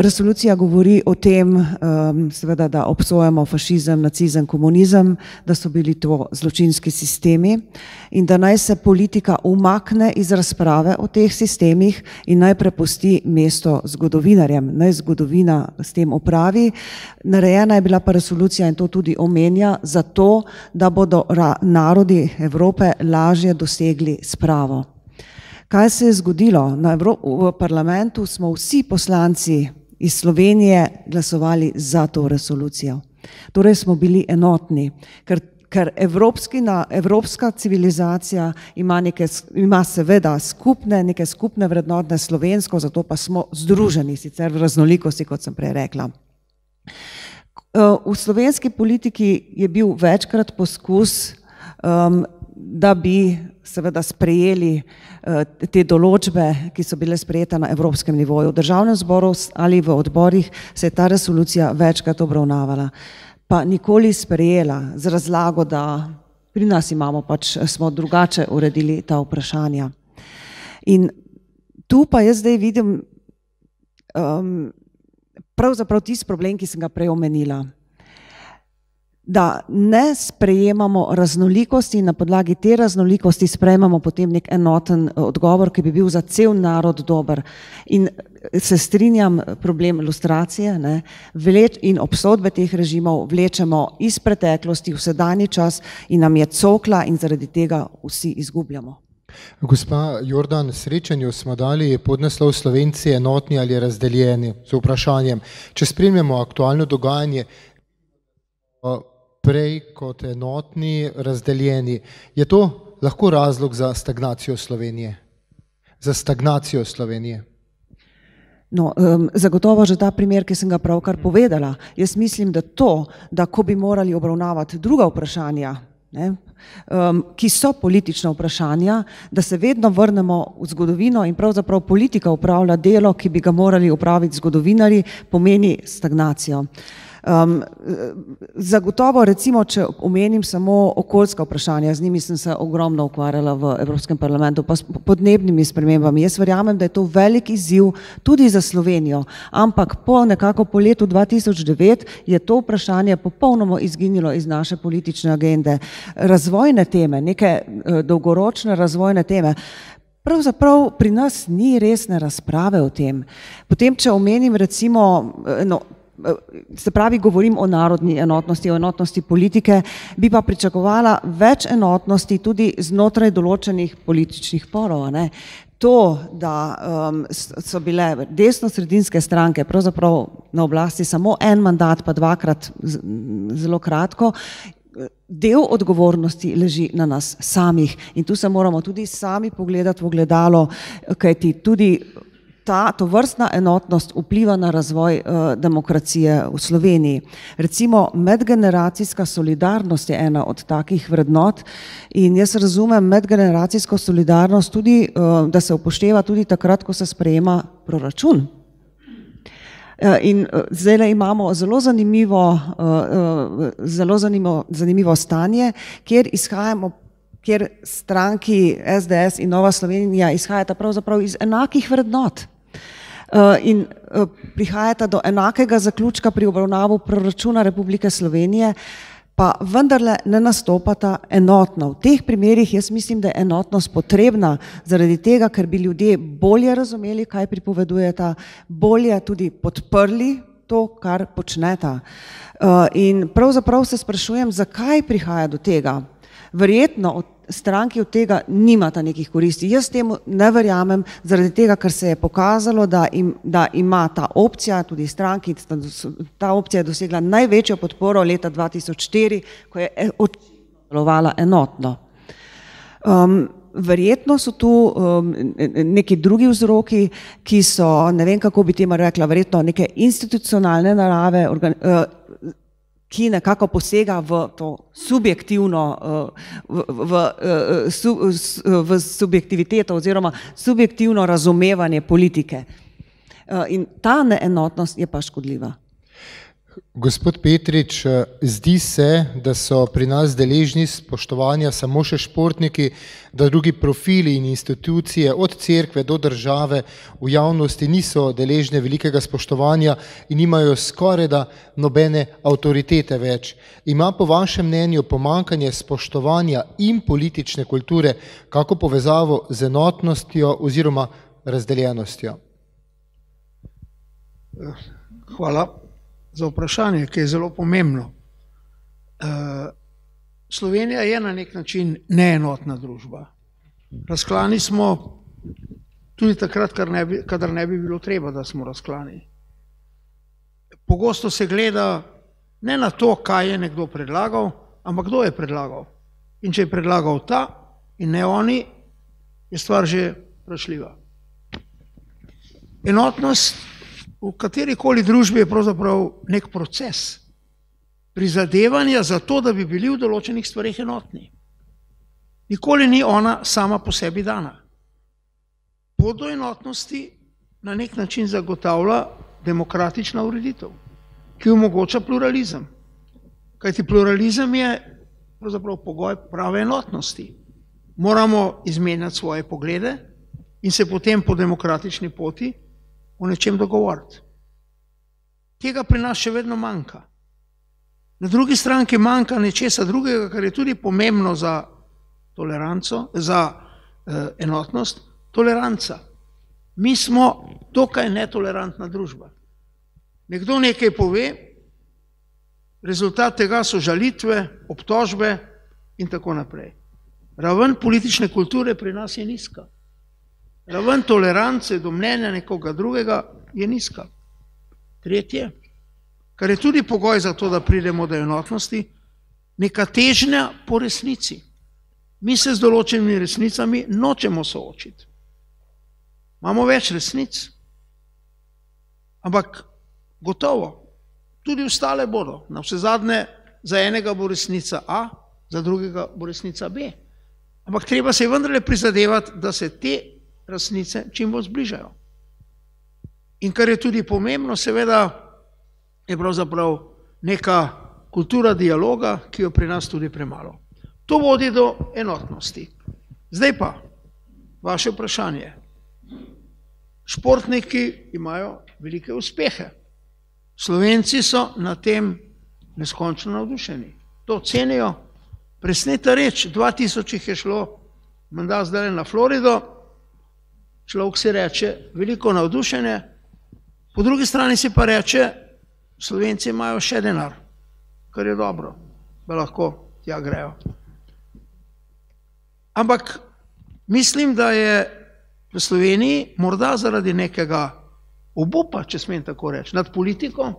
Resolucija govori o tem, seveda, da obsojamo fašizem, nacizem, komunizem, da so bili to zločinski sistemi in da naj se politika umakne iz razprave o teh sistemih in naj prepusti mesto zgodovinarjem, naj zgodovina s tem opravi. Narejena je bila pa resolucija in to tudi omenja, zato da bodo narodi Evrope lažje dosegli spravo. Kaj se je zgodilo? V parlamentu smo vsi poslanci iz Slovenije glasovali za to resolucijo. Torej smo bili enotni, ker evropska civilizacija ima seveda neke skupne vrednote slovensko, zato pa smo združeni, sicer v raznolikosti, kot sem prej rekla. V slovenski politiki je bil večkrat poskus, da bi seveda sprejeli te določbe, ki so bile sprejete na evropskem nivoju. V državnem zboru ali v odborih se je ta resolucija večkrat obravnavala, pa nikoli sprejela z razlago, da pri nas smo drugače uredili ta vprašanja. In tu pa jaz zdaj vidim pravzaprav tisti problem, ki sem ga prej omenila. da ne sprejemamo raznolikosti in na podlagi te raznolikosti sprejemamo potem nek enoten odgovor, ki bi bil za cel narod dober. In se strinjam, problem lustracije, ne, in obsodbe teh režimov vlečemo iz preteklosti v sedanji čas in nam je cokla in zaradi tega vsi izgubljamo. Gospa Jordan, srečanju smo dali podnaslov Slovenci enotni ali razdeljeni z vprašanjem. Če spremljamo aktualno dogajanje prej kot enotni, razdeljeni, je to lahko razlog za stagnacijo Slovenije? Za stagnacijo Slovenije? No, zagotovo že ta primer, ki sem ga pravkar povedala. Jaz mislim, da to, da ko bi morali obravnavati druga vprašanja, ne, ki so politična vprašanja, da se vedno vrnemo v zgodovino in pravzaprav politika upravlja delo, ki bi ga morali upraviti zgodovinarji, pomeni stagnacijo. Zagotovo, recimo, če omenim samo okoljska vprašanja, z njimi sem se ogromno ukvarjala v Evropskem parlamentu, pa s podnebnimi spremembami. Jaz verjamem, da je to velik izziv tudi za Slovenijo, ampak po letu 2009 je to vprašanje popolnoma izginilo iz naše politične agende. Razvojne teme, neke dolgoročne razvojne teme, pravzaprav pri nas ni resne razprave o tem. Potem, če omenim recimo, se pravi, govorim o narodni enotnosti, o enotnosti politike, bi pa pričakovala več enotnosti tudi znotraj določenih političnih polov. To, da so bile desno-sredinske stranke pravzaprav na oblasti samo en mandat, pa dvakrat zelo kratko, del odgovornosti leži na nas samih in tu se moramo tudi sami pogledati v ogledalo, kajti tudi tovrstna enotnost vpliva na razvoj demokracije v Sloveniji. Recimo medgeneracijska solidarnost je ena od takih vrednot in jaz razumem medgeneracijsko solidarnost tudi, da se upošteva tudi takrat, ko se sprejema proračun. In zdaj imamo zelo zanimivo stanje, kjer stranki SDS in Nova Slovenija izhajata pravzaprav iz enakih vrednot in prihajata do enakega zaključka pri obravnavu proračuna Republike Slovenije, pa vendarle ne nastopata enotno. V teh primerih jaz mislim, da je enotnost potrebna zaradi tega, ker bi ljudje bolje razumeli, kaj pripovedujeta, bolje tudi podprli to, kar počneta. In pravzaprav se sprašujem, zakaj prihaja do tega. Verjetno stranki od tega nimata nekih koristi. Jaz temu ne verjamem, zaradi tega, ker se je pokazalo, da ima ta opcija, tudi stranki, ta opcija je dosegla največjo podporo leta 2004, ko je delovala enotno. Verjetno so tu neki drugi vzroki, ki so, ne vem kako bi temu rekla, verjetno neke institucionalne narave, ki nekako posega v to subjektivno, v subjektiviteto oziroma subjektivno razumevanje politike. In ta neenotnost je pa škodljiva. Gospod Petrič, zdi se, da so pri nas deležni spoštovanja samo še športniki, da drugi profili in institucije od cerkve do države v javnosti niso deležne velikega spoštovanja in nimajo skorajda nobene avtoritete več. Ima po vašem mnenju pomanjkanje spoštovanja in politične kulture kako povezavo z enotnostjo oziroma razdeljenostjo? Hvala za vprašanje, ki je zelo pomembno. Slovenija je na nek način neenotna družba. Razklani smo tudi takrat, kadar ne bi bilo treba, da smo razklani. Pogosto se gleda ne na to, kaj je nekdo predlagal, ampak kdo je predlagal. In če je predlagal ta in ne oni, je stvar že vprašljiva. Enotnost v katerikoli družbi je pravzaprav nek proces prizadevanja za to, da bi bili v določenih stvarih enotni. Nikoli ni ona sama po sebi dana. Pot do enotnosti na nek način zagotavlja demokratična ureditev, ki omogoča pluralizem. Kajti pluralizem je pravzaprav pogoj prave enotnosti. Moramo izmenjati svoje poglede in se potem po demokratični poti o nečem dogovoriti. Tega pri nas še vedno manjka. Na drugi strani manjka nečesa drugega, kar je tudi pomembno za toleranco, za enotnost, toleranca. Mi smo dokaj netolerantna družba. Nekdo nekaj pove, rezultat tega so žalitve, obtožbe in tako naprej. Raven politične kulture pri nas je nizka. Raven tolerance do mnenja nekoga drugega je nizka. Tretje, kar je tudi pogoj za to, da pridemo do enotnosti, neka težnja po resnici. Mi se z določenimi resnicami nočemo soočiti. Imamo več resnic, ampak gotovo, tudi ostale bodo. Na vse zadnje, za enega bo resnica A, za drugega bo resnica B. Ampak treba se vendarle prizadevati, da se te resnice čim bolj zbližajo. In kar je tudi pomembno, seveda, je pravzaprav neka kultura dialoga, ki jo pri nas tudi premalo. To vodi do enotnosti. Zdaj pa, vaše vprašanje. Športniki imajo velike uspehe. Slovenci so na tem neskončno navdušeni. To cenijo. Presneta reč, 2000 jih je šlo, menda zdaj na Florido, človek si reče, veliko navdušenje, po drugi strani si pa reče, Slovenci imajo še denar, kar je dobro, da lahko tja grejo. Ampak mislim, da je v Sloveniji morda zaradi nekega obupa, če smem tako reči, nad politiko,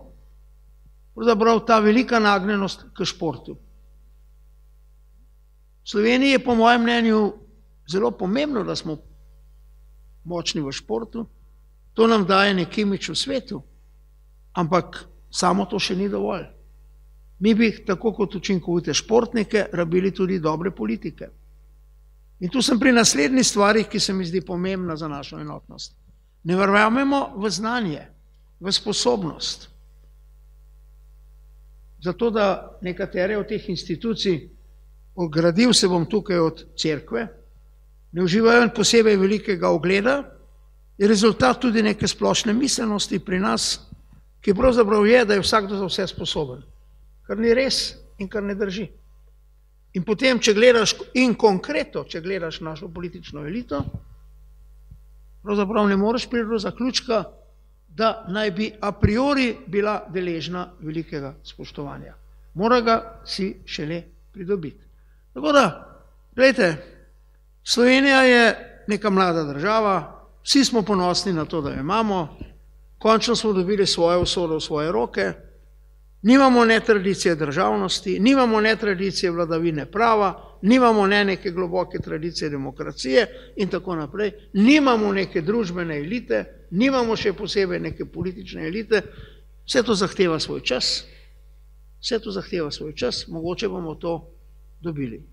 pravzaprav ta velika nagnjenost k športu. V Sloveniji je po mojem mnenju zelo pomembno, da smo močni v športu. To nam daje nek imič v svetu, ampak samo to še ni dovolj. Mi bi, tako kot učinkovite športnike, rabili tudi dobre politike. In tu sem pri naslednji stvari, ki se mi zdi pomembna za našo enotnost. Ne verjamemo v znanje, v sposobnost. Zato, da nekatere od teh institucij, ogradil se bom tukaj od cerkve, ne uživajo posebej velikega ugleda, je rezultat tudi neke splošne miselnosti pri nas, ki pravzaprav je, da je vsakdo za vse sposoben. Kar ni res in kar ne drži. In potem, če gledaš, in konkretno, če gledaš našo politično elito, pravzaprav ne moreš priti do zaključka, da naj bi a priori bila deležna velikega spoštovanja. Mora ga si šele pridobiti. Tako da, gledajte, Slovenija je neka mlada država, vsi smo ponosni na to, da jo imamo, končno smo dobili svojo usodo v svoje roke, nimamo ne tradicije državnosti, nimamo ne tradicije vladavine prava, nimamo ne neke globoke tradicije demokracije in tako naprej, nimamo neke družbene elite, nimamo še posebej neke politične elite, vse to zahteva svoj čas, mogoče bomo to dobili.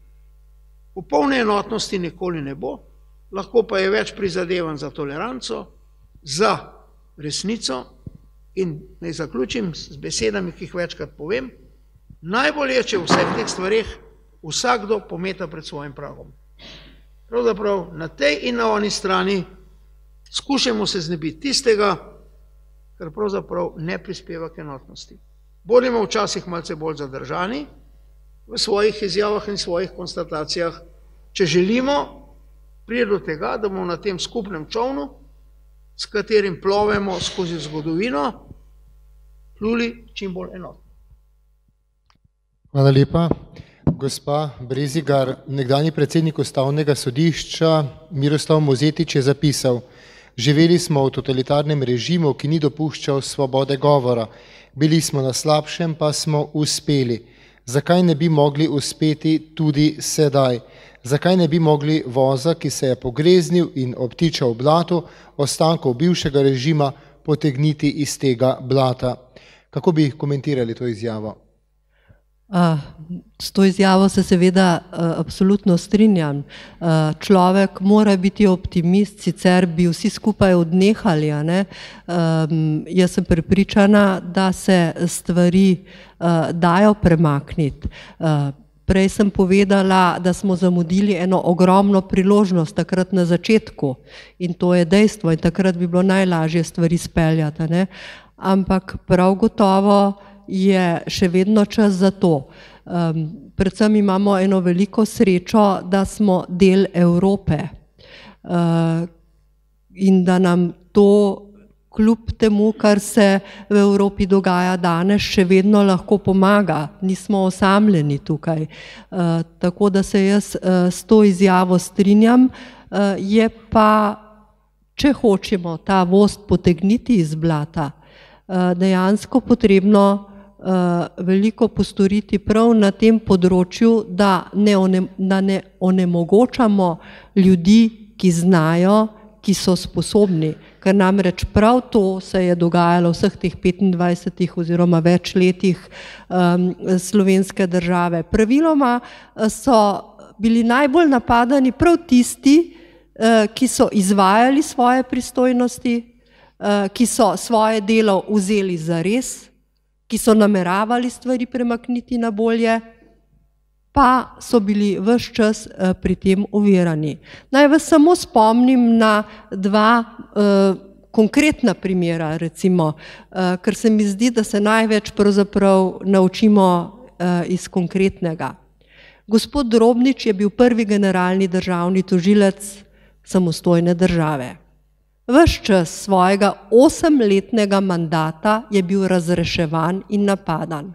Popolne enotnosti nikoli ne bo, lahko pa je več prizadevanj za toleranco, za resnico. In naj zaključim z besedami, ki jih večkrat povem, najbolje je, če v vseh teh stvareh vsakdo pometa pred svojim pragom. Pravzaprav na tej in na oni strani skušamo se znebiti tistega, kar pravzaprav ne prispeva k enotnosti. Bodimo včasih malce bolj zadržani v svojih izjavah in svojih konstatacijah, če želimo priti do tega, da bomo na tem skupnem čovnu, s katerim plovemo skozi zgodovino, pluli čim bolj enotno. Hvala lepa. Gospa Brezigar, nekdanji predsednik Ustavnega sodišča Miroslav Mozetič je zapisal: živeli smo v totalitarnem režimu, ki ni dopuščal svobode govora. Bili smo na slabšem, pa smo uspeli. Zakaj ne bi mogli uspeti tudi sedaj? Zakaj ne bi mogli voza, ki se je pogreznil in obtičal v blatu, ostankov bivšega režima potegniti iz tega blata? Kako bi komentirali to izjavo? S to izjavo se seveda absolutno strinjam. Človek mora biti optimist, sicer bi vsi skupaj odnehali. Jaz sem prepričana, da se stvari dajo premakniti. Prej sem povedala, da smo zamudili eno ogromno priložnost takrat na začetku in to je dejstvo in takrat bi bilo najlažje stvari speljati. Ampak prav gotovo je še vedno čas za to. Predvsem imamo eno veliko srečo, da smo del Evrope in da nam to kljub temu, kar se v Evropi dogaja danes, še vedno lahko pomaga. Nismo osamljeni tukaj. Tako da se jaz s to izjavo strinjam. Je pa, če hočemo ta voz potegniti iz blata, dejansko potrebno veliko postoriti prav na tem področju, da ne onemogočamo ljudi, ki znajo, ki so sposobni, ker namreč prav to se je dogajalo vseh teh 25 oziroma več letih slovenske države. Praviloma so bili najbolj napadani prav tisti, ki so izvajali svoje pristojnosti, ki so svoje delo vzeli zares, ki so nameravali stvari premakniti na bolje, pa so bili ves čas pri tem ovirani. Naj vas samo spomnim na dva konkretna primera, recimo, ker se mi zdi, da se največ pravzaprav naučimo iz konkretnega. Gospod Drobnič je bil prvi generalni državni tožilec samostojne države. Ves čas svojega 8-letnega mandata je bil razreševan in napadan.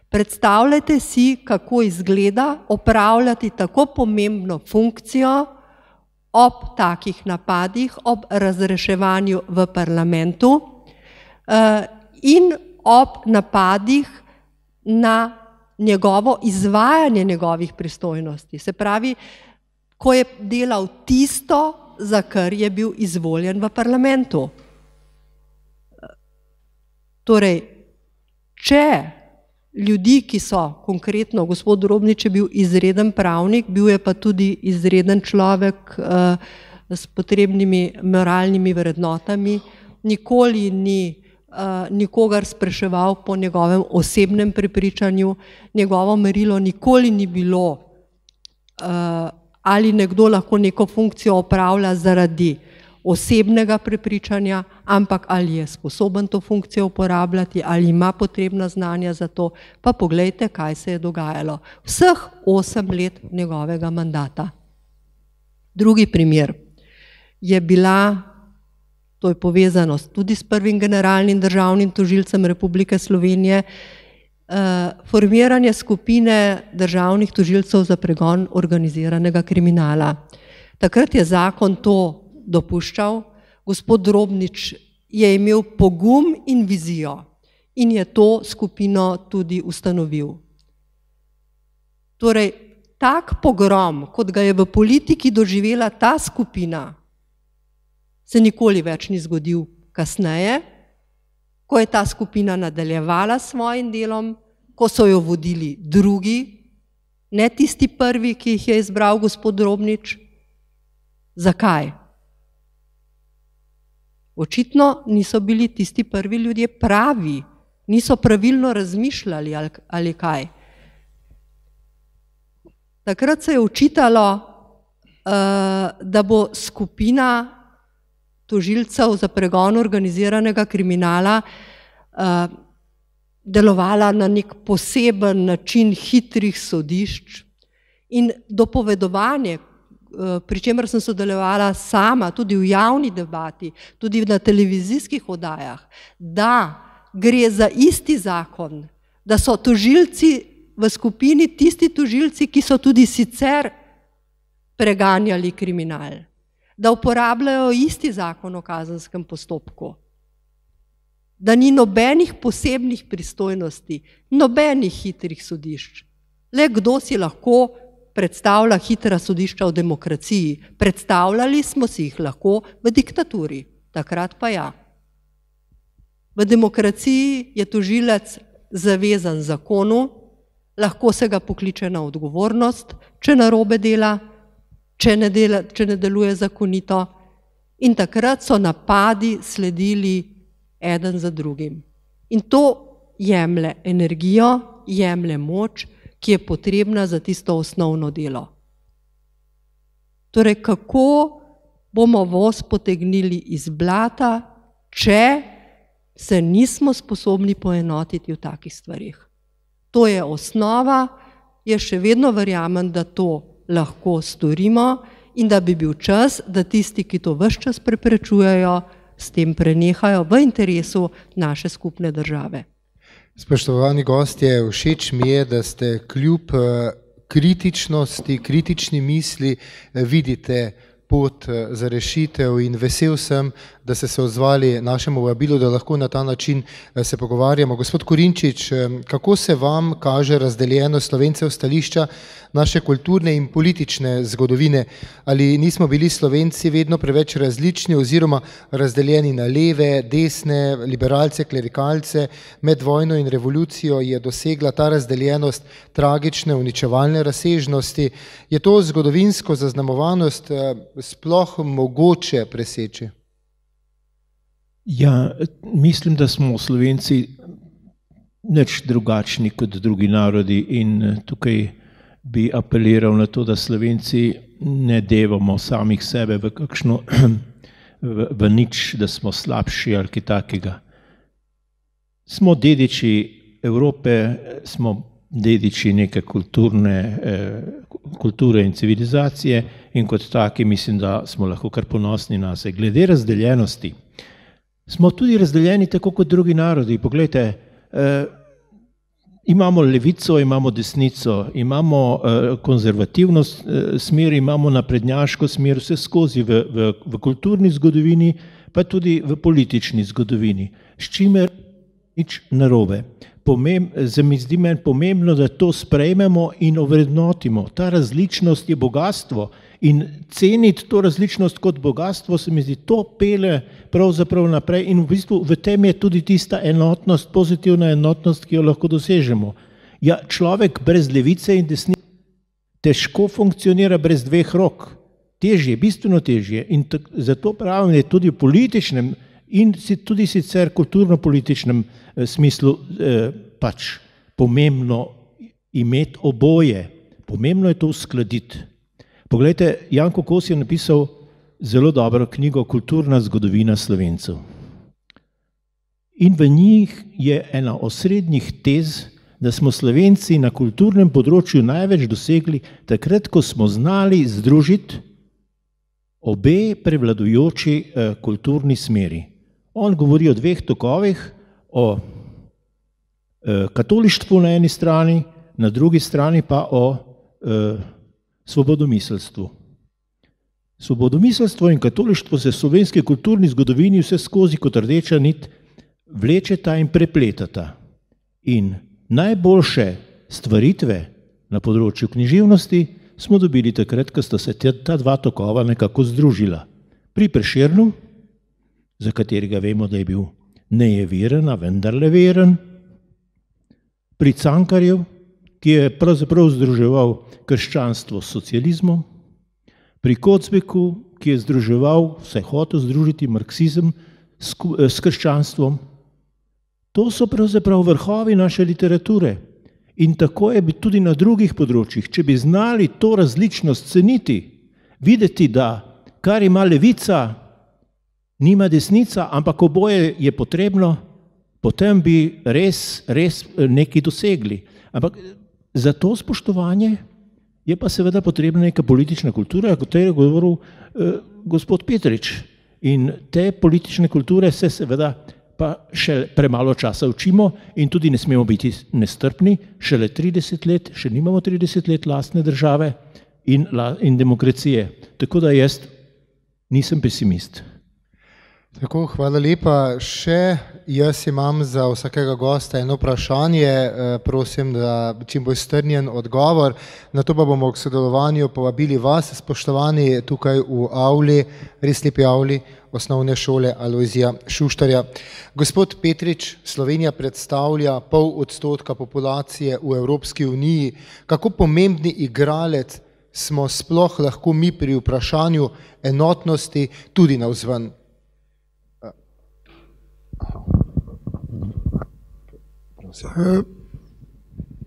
Predstavljajte si, kako izgleda opravljati tako pomembno funkcijo ob takih napadih, ob razreševanju v parlamentu in ob napadih na njegovo izvajanje njegovih pristojnosti. Se pravi, ko je delal tisto, za kar je bil izvoljen v parlamentu. Torej, če ljudi, ki so konkretno, gospod Drobnič je bil izreden pravnik, bil je pa tudi izreden človek s potrebnimi moralnimi vrednotami, nikoli ni nikogar spraševal po njegovem osebnem prepričanju, njegovo merilo nikoli ni bilo ali nekdo lahko neko funkcijo opravlja zaradi osebnega prepričanja, ampak ali je sposoben to funkcijo uporabljati, ali ima potrebna znanja za to, pa poglejte, kaj se je dogajalo. Vseh 8 let njegovega mandata. Drugi primer je bila, to je povezano tudi s prvim generalnim državnim tožilcem Republike Slovenije, formiranje skupine državnih tožilcev za pregon organiziranega kriminala. Takrat je zakon to dopuščal, gospod Drobnič je imel pogum in vizijo in je to skupino tudi ustanovil. Torej, tak pogrom, kot ga je v politiki doživela ta skupina, se nikoli več ni zgodil kasneje, ko je ta skupina nadaljevala s svojim delom, ko so jo vodili drugi, ne tisti prvi, ki jih je izbral gospod Drobnič. Zakaj? Očitno niso bili tisti prvi ljudje pravi, niso pravilno razmišljali ali kaj. Takrat se je očitalo, da bo skupina tožilcev za pregon organiziranega kriminala delovala na nek poseben način hitrih sodišč in dopovedovanje, pri čemer sem sodelovala sama, tudi v javni debati, tudi na televizijskih oddajah, da gre za isti zakon, da so tožilci v skupini tisti tožilci, ki so tudi sicer preganjali kriminal, da uporabljajo isti zakon o kazenskem postopku, da ni nobenih posebnih pristojnosti, nobenih hitrih sodišč. Le kdo si lahko predstavlja hitra sodišča v demokraciji? Predstavljali smo si jih lahko v diktaturi, takrat pa ja. V demokraciji je tožilec zavezan zakonu, lahko se ga pokliče na odgovornost, če narobe dela, če ne deluje zakonito, in takrat so napadi sledili eden za drugim. In to jemlje energijo, jemlje moč, ki je potrebna za tisto osnovno delo. Torej, kako bomo voz potegnili iz blata, če se nismo sposobni poenotiti v takih stvarih. To je osnova, jaz še vedno verjamem, da to lahko storimo in da bi bil čas, da tisti, ki to ves čas preprečujejo, s tem prenehajo v interesu naše skupne države. Spoštovani gostje, všeč mi je, da ste kljub kritičnosti, kritični misli vidite pot za rešitev in vesel sem, da ste se odzvali našemu vabilu, da lahko na ta način se pogovarjamo. Gospod Korinčič, kako se vam kaže razdeljenost Slovencev stališča naše kulturne in politične zgodovine? Ali nismo bili Slovenci vedno preveč različni oziroma razdeljeni na leve, desne, liberalce, klerikalce? Med vojno in revolucijo je dosegla ta razdeljenost tragične, uničevalne razsežnosti. Je to zgodovinsko zaznamovanost sploh mogoče preseči? Ja, mislim, da smo Slovenci nič drugačni kot drugi narodi in tukaj bi apeliral na to, da Slovenci ne devamo samih sebe v kakšno, v nič, da smo slabši ali kaj takega. Smo dediči Evrope, smo dediči neke kulture in civilizacije in kot taki mislim, da smo lahko kar ponosni na se. Glede razdeljenosti, smo tudi razdeljeni tako kot drugi narodi. Poglejte, imamo levico, imamo desnico, imamo konzervativno smer, imamo naprednjaško smer, vse skozi v kulturni zgodovini, pa tudi v politični zgodovini, s čimer nič narobe. Se mi zdi meni pomembno, da to sprejmemo in ovrednotimo. Ta različnost je bogatstvo in ceniti to različnost kot bogatstvo, se mi zdi, to pele pravzaprav naprej in v bistvu v tem je tudi tista enotnost, pozitivna enotnost, ki jo lahko dosežemo. Ja, človek brez levice in desnice težko funkcionira brez dveh rok. Težje, bistveno težje in zato pravim, je tudi v političnem in tudi sicer kulturno-političnem smislu pač pomembno imeti oboje. Pomembno je to uskladiti. Poglejte, Janko Kos je napisal zelo dobro knjigo Kulturna zgodovina Slovencev. In v njih je ena osrednjih tez, da smo Slovenci na kulturnem področju največ dosegli takrat, ko smo znali združiti obe prevladujoči kulturni smeri. On govori o dveh tokovih, o katolištvu na eni strani, na drugi strani pa o svobodomiselstvu. Svobodomiselstvo in katolištvo se v slovenski kulturni zgodovini vse skozi kot rdeča nit vlečeta in prepletata. In najboljše stvaritve na področju književnosti smo dobili takrat, ko sta se ta dva tokova nekako združila. Pri Prešernu, za katerega vemo, da je bil nejeveren, a vendarle veren, pri Cankarju, ki je pravzaprav združeval krščanstvo s socializmom, pri Kocbeku, ki je združeval, vse hotel združiti marksizem s krščanstvom. To so pravzaprav vrhovi naše literature. In tako je tudi na drugih področjih. Če bi znali to različnost ceniti, videti, da kar ima levica, nima desnica, ampak oboje je potrebno, potem bi res nekaj dosegli. Ampak za to spoštovanje je pa seveda potrebna neka politična kultura, o kateri je govoril gospod Petrič. In te politične kulture se seveda pa še premalo časa učimo in tudi ne smemo biti nestrpni, šele 30 let, še nimamo 30 let lastne države in demokracije. Tako da jaz nisem pesimist. Tako, hvala lepa. Še jaz imam za vsakega gosta eno vprašanje, prosim, da čim bolj strnjen odgovor. Na to pa bomo k sodelovanju povabili vas, spoštovani, tukaj v avli, res lepi avli Osnovne šole Alojzija Šuštarja. Gospod Petrič, Slovenija predstavlja 0,5% populacije v Evropski uniji. Kako pomembni igralec smo sploh lahko mi pri vprašanju enotnosti tudi navzven?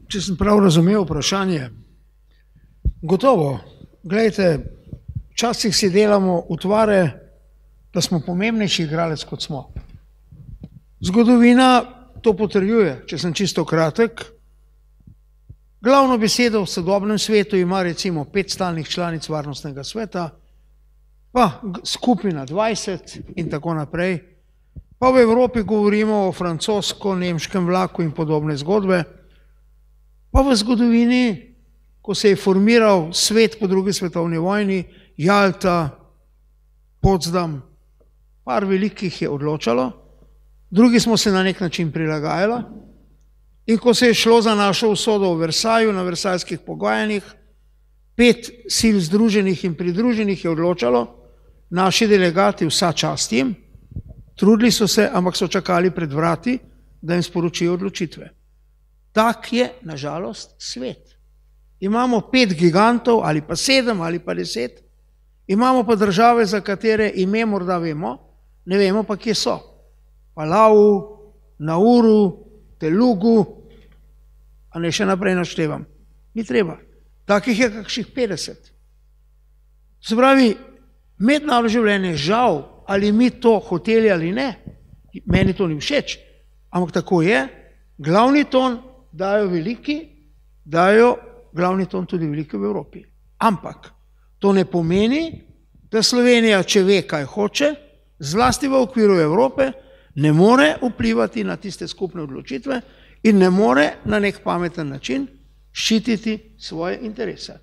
Če sem prav razumel vprašanje, gotovo, gledajte, včasih si delamo utvare, da smo pomembnejši igralec, kot smo. Zgodovina to potrjuje, če sem čisto kratek. Glavno besedo v sodobnem svetu ima recimo 5 stalnih članic Varnostnega sveta, pa skupina 20 in tako naprej. Pa v Evropi govorimo o francosko-nemškem vlaku in podobne zgodbe. Pa v zgodovini, ko se je formiral svet po drugi svetovni vojni, Jalta, Potsdam, par velikih je odločalo, drugi smo se na nek način prilagajali. In ko se je šlo za našo usodo v Versaju, na versajskih pogajanjih, 5 sil združenih in pridruženih je odločalo, naši delegati, vsa čast jim, trudili so se, ampak so čakali pred vrati, da jim sporočijo odločitve. Tak je, nažalost, svet. Imamo 5 gigantov, ali pa 7, ali pa 10, imamo pa države, za katere ime morda vemo, ne vemo pa, kje so. Palau, Nauru, Telugu, a ne še naprej naštevam. Ni treba. Takih je kakšnih 50. Se pravi, mednarodno življenje, žal, ali mi to hoteli ali ne, meni to ni všeč, ampak tako je, glavni ton dajo veliki, dajo glavni ton tudi veliki v Evropi. Ampak to ne pomeni, da Slovenija, če ve, kaj hoče, zlasti v okviru Evrope, ne more vplivati na tiste skupne odločitve in ne more na nek pameten način ščititi svoje interese.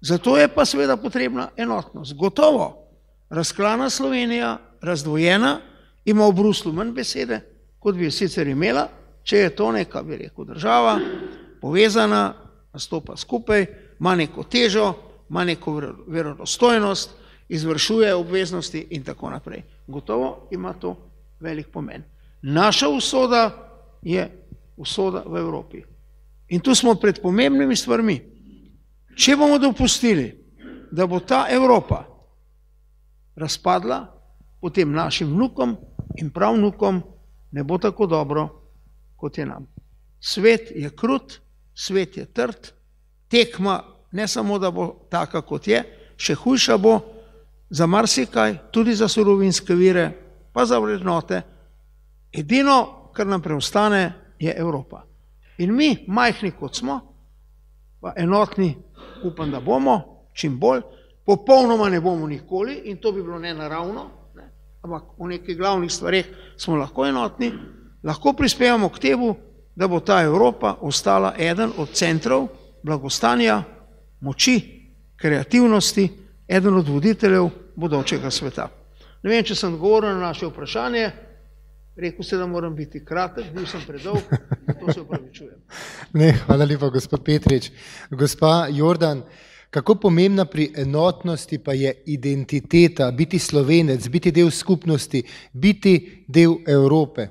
Zato je pa seveda potrebna enotnost. Gotovo, razklana Slovenija, razdvojena, ima v Bruslu manj besede, kot bi jo sicer imela, če je to neka, bi rekel, država, povezana, nastopa skupaj, ima neko težo, ima neko verodostojnost, izvršuje obveznosti in tako naprej. Gotovo ima to velik pomen. Naša usoda je usoda v Evropi. In tu smo pred pomembnimi stvarmi. Če bomo dopustili, da bo ta Evropa razpadla, potem našim vnukom in pravnukom ne bo tako dobro, kot je nam. Svet je krut, svet je trd, tekma ne samo, da bo taka, kot je, še hujša bo za marsikaj, tudi za surovinske vire, pa za vrednote. Edino, kar nam preostane, je Evropa. In mi, majhni kot smo, pa enotni, upam, da bomo, čim bolj, popolnoma ne bomo nikoli in to bi bilo nenaravno, ne? Ampak v nekih glavnih stvareh smo lahko enotni, lahko prispevamo k temu, da bo ta Evropa ostala eden od centrov blagostanja, moči, kreativnosti, eden od voditeljev bodočega sveta. Ne vem, če sem odgovoril na naše vprašanje, rekel se, da moram biti kratek, bil sem predolg, to se opravičujem. Ne, hvala lepa, gospod Petrič. Gospa Jordan, kako pomembna pri enotnosti pa je identiteta, biti Slovenec, biti del skupnosti, biti del Evrope?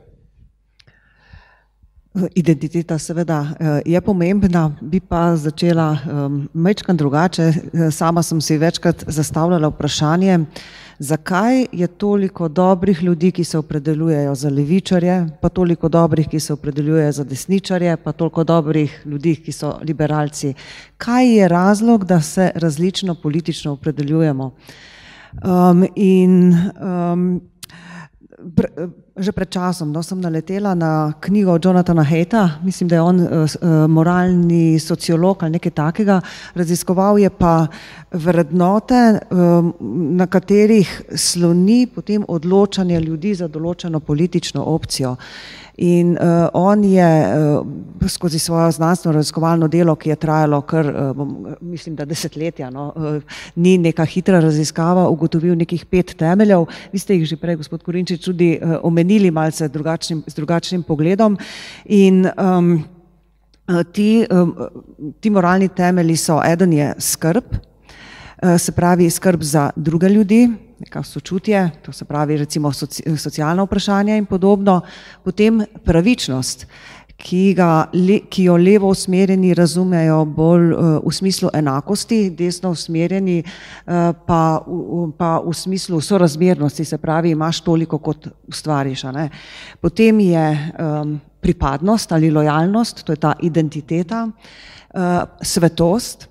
Identiteta seveda je pomembna, bi pa začela majčkeno drugače. Sama sem si večkrat zastavljala vprašanje, zakaj je toliko dobrih ljudi, ki se opredeljujejo za levičarje, pa toliko dobrih, ki se opredeljujejo za desničarje, pa toliko dobrih ljudi, ki so liberalci. Kaj je razlog, da se različno politično opredeljujemo? Že pred časom sem naletela na knjigo Jonathana Haidta, mislim, da je on moralni sociolog ali nekaj takega, raziskoval je pa vrednote, na katerih sloni potem odločanje ljudi za določeno politično opcijo. In on je skozi svojo znanstveno raziskovalno delo, ki je trajalo kar, mislim, da desetletja, ni neka hitra raziskava, ugotovil nekih 5 temeljev. Vi ste jih že prej, gospod Korinčič, tudi omenili malce z drugačnim pogledom. In ti moralni temelji so, eden je skrb, se pravi skrb za druge ljudi, nekako sočutje, to se pravi recimo socialna vprašanja in podobno, potem pravičnost, ki jo levo usmerjeni razumejo bolj v smislu enakosti, desno usmerjeni pa v smislu sorazmernosti, se pravi imaš toliko, kot ustvariš. Potem je pripadnost ali lojalnost, to je ta identiteta, svetost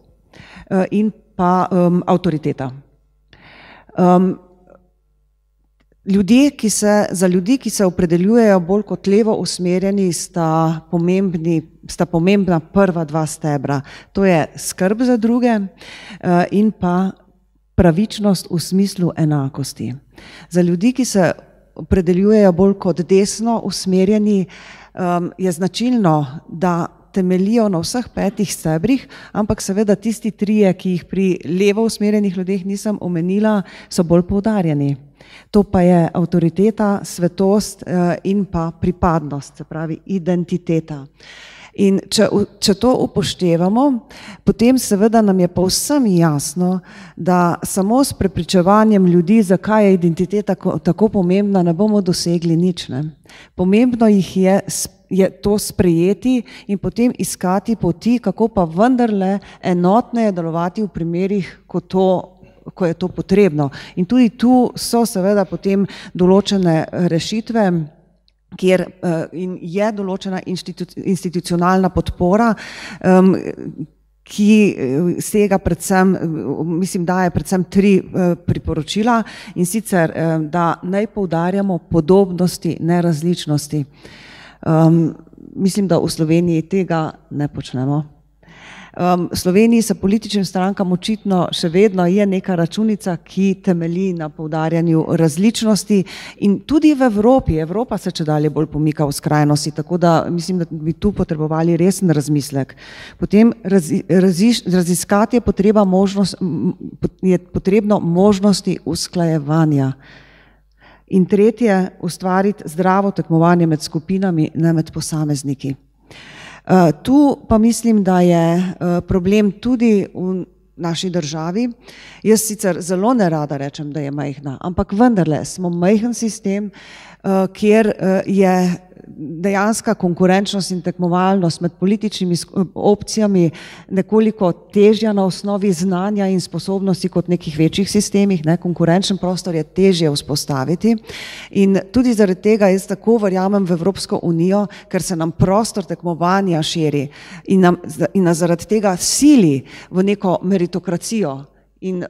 in pa avtoriteta. Za ljudi, ki se opredeljujejo bolj kot levo usmerjeni, sta pomembna prva dva stebra. To je skrb za druge in pa pravičnost v smislu enakosti. Za ljudi, ki se opredeljujejo bolj kot desno usmerjeni, je značilno, da temelijo na vseh 5 stebrih, ampak seveda tisti 3, ki jih pri levo usmerjenih ljudeh nisem omenila, so bolj poudarjeni. To pa je avtoriteta, svetost in pa pripadnost, se pravi identiteta. In če to upoštevamo, potem seveda nam je povsem jasno, da samo s prepričevanjem ljudi, zakaj je identiteta tako pomembna, ne bomo dosegli nič. Pomembno jih je to sprejeti in potem iskati poti, kako pa vendarle enotneje delovati v primerih, ko je to potrebno. In tudi tu so seveda potem določene rešitve, kjer je določena institucionalna podpora, ki sega predvsem, daje predvsem 3 priporočila, in sicer, da naj poudarjamo podobnosti, ne različnosti. Mislim, da v Sloveniji tega ne počnemo. V Sloveniji se političnim strankam očitno še vedno je neka računica, ki temelji na poudarjanju različnosti, in tudi v Evropi. Evropa se čedalje bolj pomika v skrajnosti, tako da mislim, da bi tu potrebovali resen razmislek. Potem raziskati je potrebno možnosti usklajevanja. In tretje, ustvariti zdravo tekmovanje med skupinami, ne med posamezniki. Tu pa mislim, da je problem tudi v naši državi. Jaz sicer zelo nerada rečem, da je majhna, ampak vendarle smo majhen sistem, kjer je dejanska konkurenčnost in tekmovalnost med političnimi opcijami nekoliko težja na osnovi znanja in sposobnosti kot nekih večjih sistemih. Konkurenčen prostor je težje vzpostaviti in tudi zaradi tega jaz tako verjamem v Evropsko unijo, ker se nam prostor tekmovanja širi in nas zaradi tega sili v neko meritokracijo in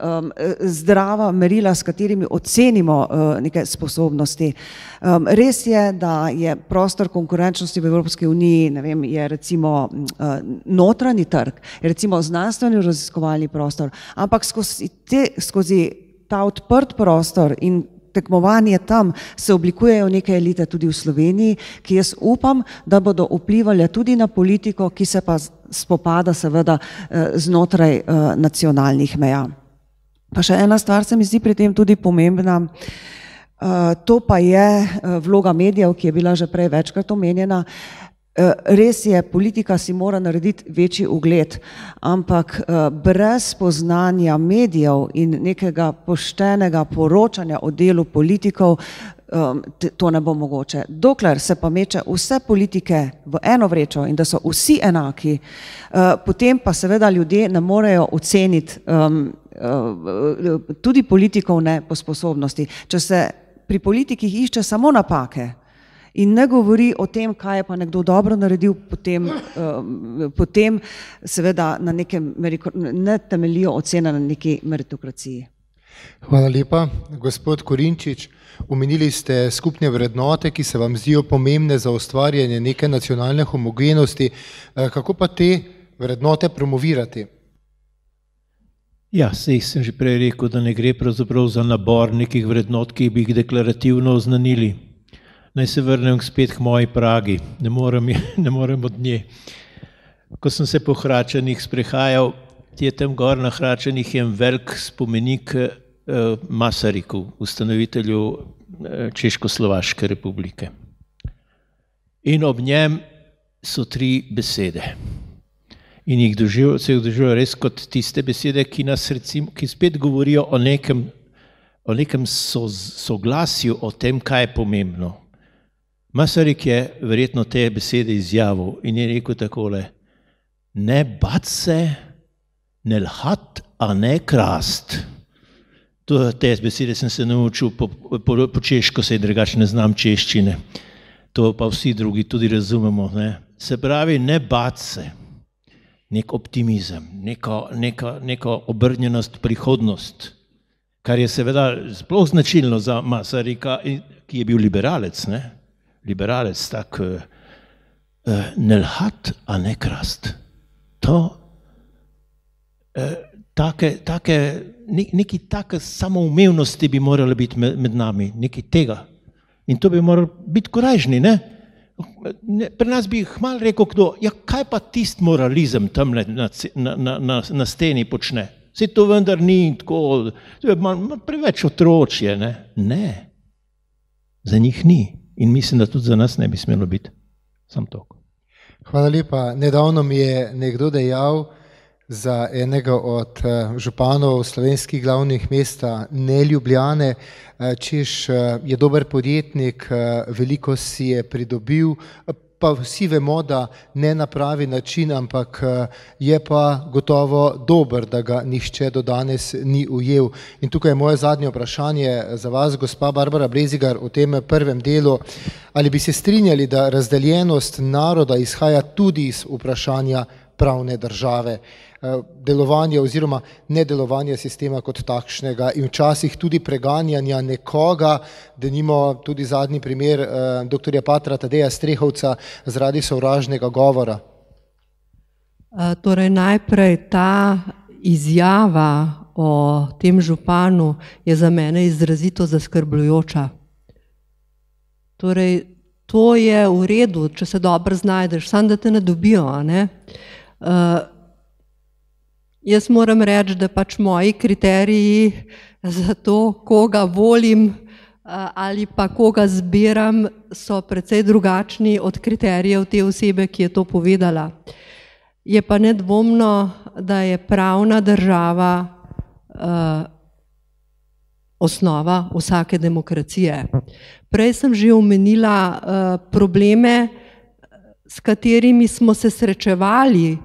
zdrava merila, s katerimi ocenimo neke sposobnosti. Res je, da je prostor konkurenčnosti v Evropski uniji, je recimo notranji trg, je recimo znanstveni raziskovalni prostor, ampak skozi ta odprt prostor in tekmovanje tam se oblikujejo neke elite tudi v Sloveniji, ki jaz upam, da bodo vplivali tudi na politiko, ki se pa spopada seveda znotraj nacionalnih meja. Pa še ena stvar se mi zdi pri tem tudi pomembna, to pa je vloga medijev, ki je bila že prej večkrat omenjena. Res je, politika si mora narediti večji ugled, ampak brez poznanja medijev in nekega poštenega poročanja o delu politikov to ne bo mogoče. Dokler se pa meče vse politike v eno vrečo in da so vsi enaki, potem pa seveda ljudje ne morejo oceniti tudi politikovne sposobnosti. Če se pri politikih išče samo napake in ne govori o tem, kaj je pa nekdo dobro naredil, potem seveda ne temeljijo ocene na neki meritokraciji. Hvala lepa. Gospod Korinčič, omenili ste skupne vrednote, ki se vam zdijo pomembne za ustvarjanje neke nacionalne homogenosti. Kako pa te vrednote promovirati? Ja, saj sem že prej rekel, da ne gre pravzaprav za nabor nekih vrednot, ki bi jih deklarativno oznanili. Naj se vrnem spet k moji Pragi, ne morem od nje. Ko sem se po Hračanih sprehajal, je tam gor na Hračanih en velik spomenik Masariku, ustanovitelju Češko-Slovaške republike. In ob njem so 3 besede. In jih doživljajo res kot tiste besede, ki spet govorijo o nekem soglasju o tem, kaj je pomembno. Masaryk je verjetno te besede izjavil in je rekel takole: ne bat se, ne lhat, a ne krast. Te besede sem se naučil po češko, saj drugače ne znam češčine. To pa vsi drugi tudi razumemo. Se pravi, ne bat se. Nek optimizem, neko obrnjenost, prihodnost. kar je seveda sploh značilno za Masarika, ki je bil liberalec, ne? Liberalec tak ne lhat, a ne krast. To neki take samoumevnosti bi morali biti med nami, neki tega. In to bi morali biti korajžni, ne? Pri nas bi hmal rekel kdo, ja kaj pa tisti moralizem tamle na steni počne? Saj to vendar ni tako, preveč otročje, ne? Ne, za njih ni in mislim, da tudi za nas ne bi smelo biti. Sam toliko. Hvala lepa. Nedavno mi je nekdo dejal za enega od županov slovenskih glavnih mesta, ne Ljubljane, češ je dober podjetnik, veliko si je pridobil, pa vsi vemo, da ne na pravi način, ampak je pa gotovo dober, da ga nihče do danes ni ujel. In tukaj je moje zadnje vprašanje za vas, gospa Barbara Brezigar, v tem prvem delu. Ali bi se strinjali, da razdeljenost naroda izhaja tudi iz vprašanja pravne države, delovanje oziroma nedelovanje sistema kot takšnega in včasih tudi preganjanja nekoga, denimo tudi zadnji primer dr. Patra Tadeja Strehovca zaradi sovražnega govora? Torej najprej ta izjava o tem županu je za mene izrazito zaskrbljujoča. Torej to je v redu, če se dobro znajdeš, samo da te ne dobijo, a ne? Jaz moram reči, da pač moji kriteriji za to, koga volim ali pa koga zbiram, so precej drugačni od kriterijev te osebe, ki je to povedala. Je pa nedvomno, da je pravna država osnova vsake demokracije. Prej sem že omenila probleme, s katerimi smo se srečevali,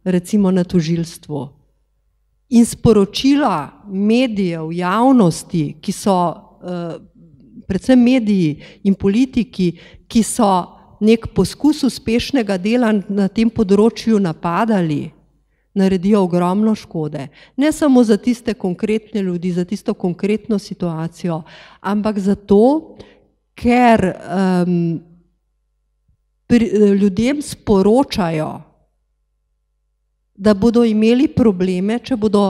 recimo na tožilstvu. In sporočila medijev, javnosti, ki so, predvsem mediji in politiki, ki so nek poskus uspešnega dela na tem področju napadali, naredijo ogromno škode. Ne samo za tiste konkretne ljudi, za tisto konkretno situacijo, ampak zato, ker ljudem sporočajo, da bodo imeli probleme, če bodo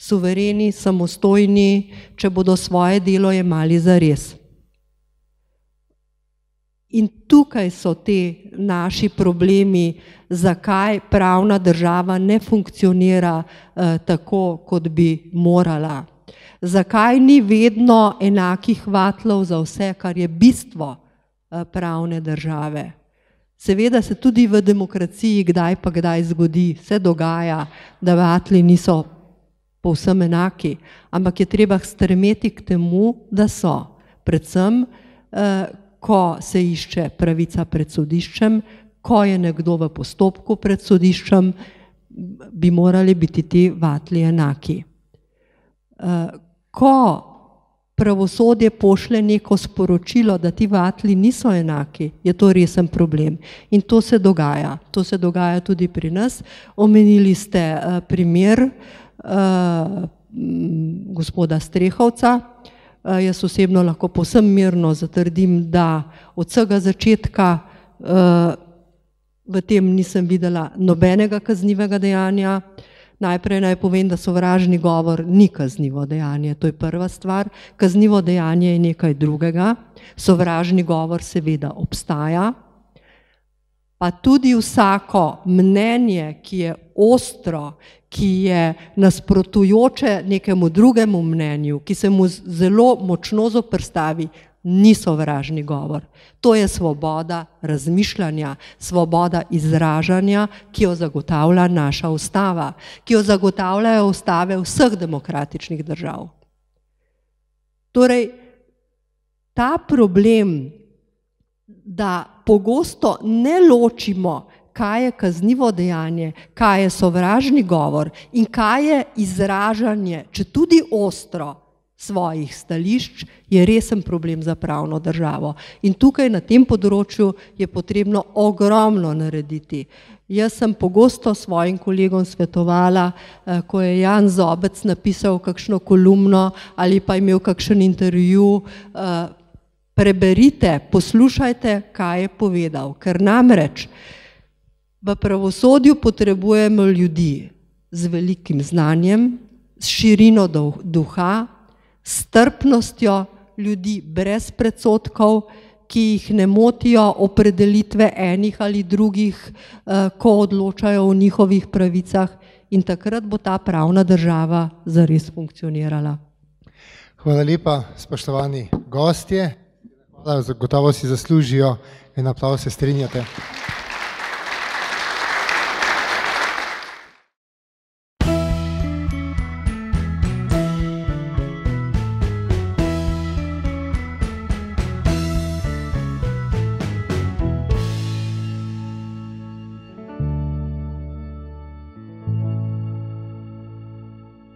suvereni, samostojni, če bodo svoje delo jemali zares. In tukaj so ti naši problemi, zakaj pravna država ne funkcionira tako, kot bi morala. Zakaj ni vedno enakih vatlov za vse, kar je bistvo pravne države. Seveda se tudi v demokraciji kdaj pa kdaj zgodi, se dogaja, da vatli niso povsem enaki, ampak je treba stremeti k temu, da so. Predvsem, ko se išče pravica pred sodiščem, ko je nekdo v postopku pred sodiščem, bi morali biti ti vatli enaki. Ko pravosodje pošle neko sporočilo, da ti vatli niso enaki, je to resen problem. In to se dogaja. To se dogaja tudi pri nas. Omenili ste primer gospoda Strehovca. Jaz osebno lahko povsem mirno zatrdim, da od vsega začetka v tem nisem videla nobenega kaznivega dejanja. Najprej naj povem, da sovražni govor ni kaznivo dejanje, to je prva stvar. Kaznivo dejanje je nekaj drugega. Sovražni govor seveda obstaja, pa tudi vsako mnenje, ki je ostro, ki je nasprotujoče nekemu drugemu mnenju, ki se mu zelo močno zoperstavi, ni sovražni govor. To je svoboda razmišljanja, svoboda izražanja, ki jo zagotavlja naša ustava, ki jo zagotavljajo ustave vseh demokratičnih držav. Torej, ta problem, da pogosto ne ločimo, kaj je kaznivo dejanje, kaj je sovražni govor in kaj je izražanje, če tudi ostro, svojih stališč, je resen problem za pravno državo. In tukaj na tem področju je potrebno ogromno narediti. Jaz sem pogosto svojim kolegom svetovala, ko je Jan Zobec napisal kakšno kolumno ali pa imel kakšen intervju, preberite, poslušajte, kaj je povedal, ker namreč v pravosodju potrebujemo ljudi z velikim znanjem, s širino duha, s strpnostjo, ljudi brez predsodkov, ki jih ne motijo opredelitve enih ali drugih, ko odločajo o njihovih pravicah, in takrat bo ta pravna država zares funkcionirala. Hvala lepa, spoštovani gostje. Zagotovo si zaslužijo en aplavz, se strinjate?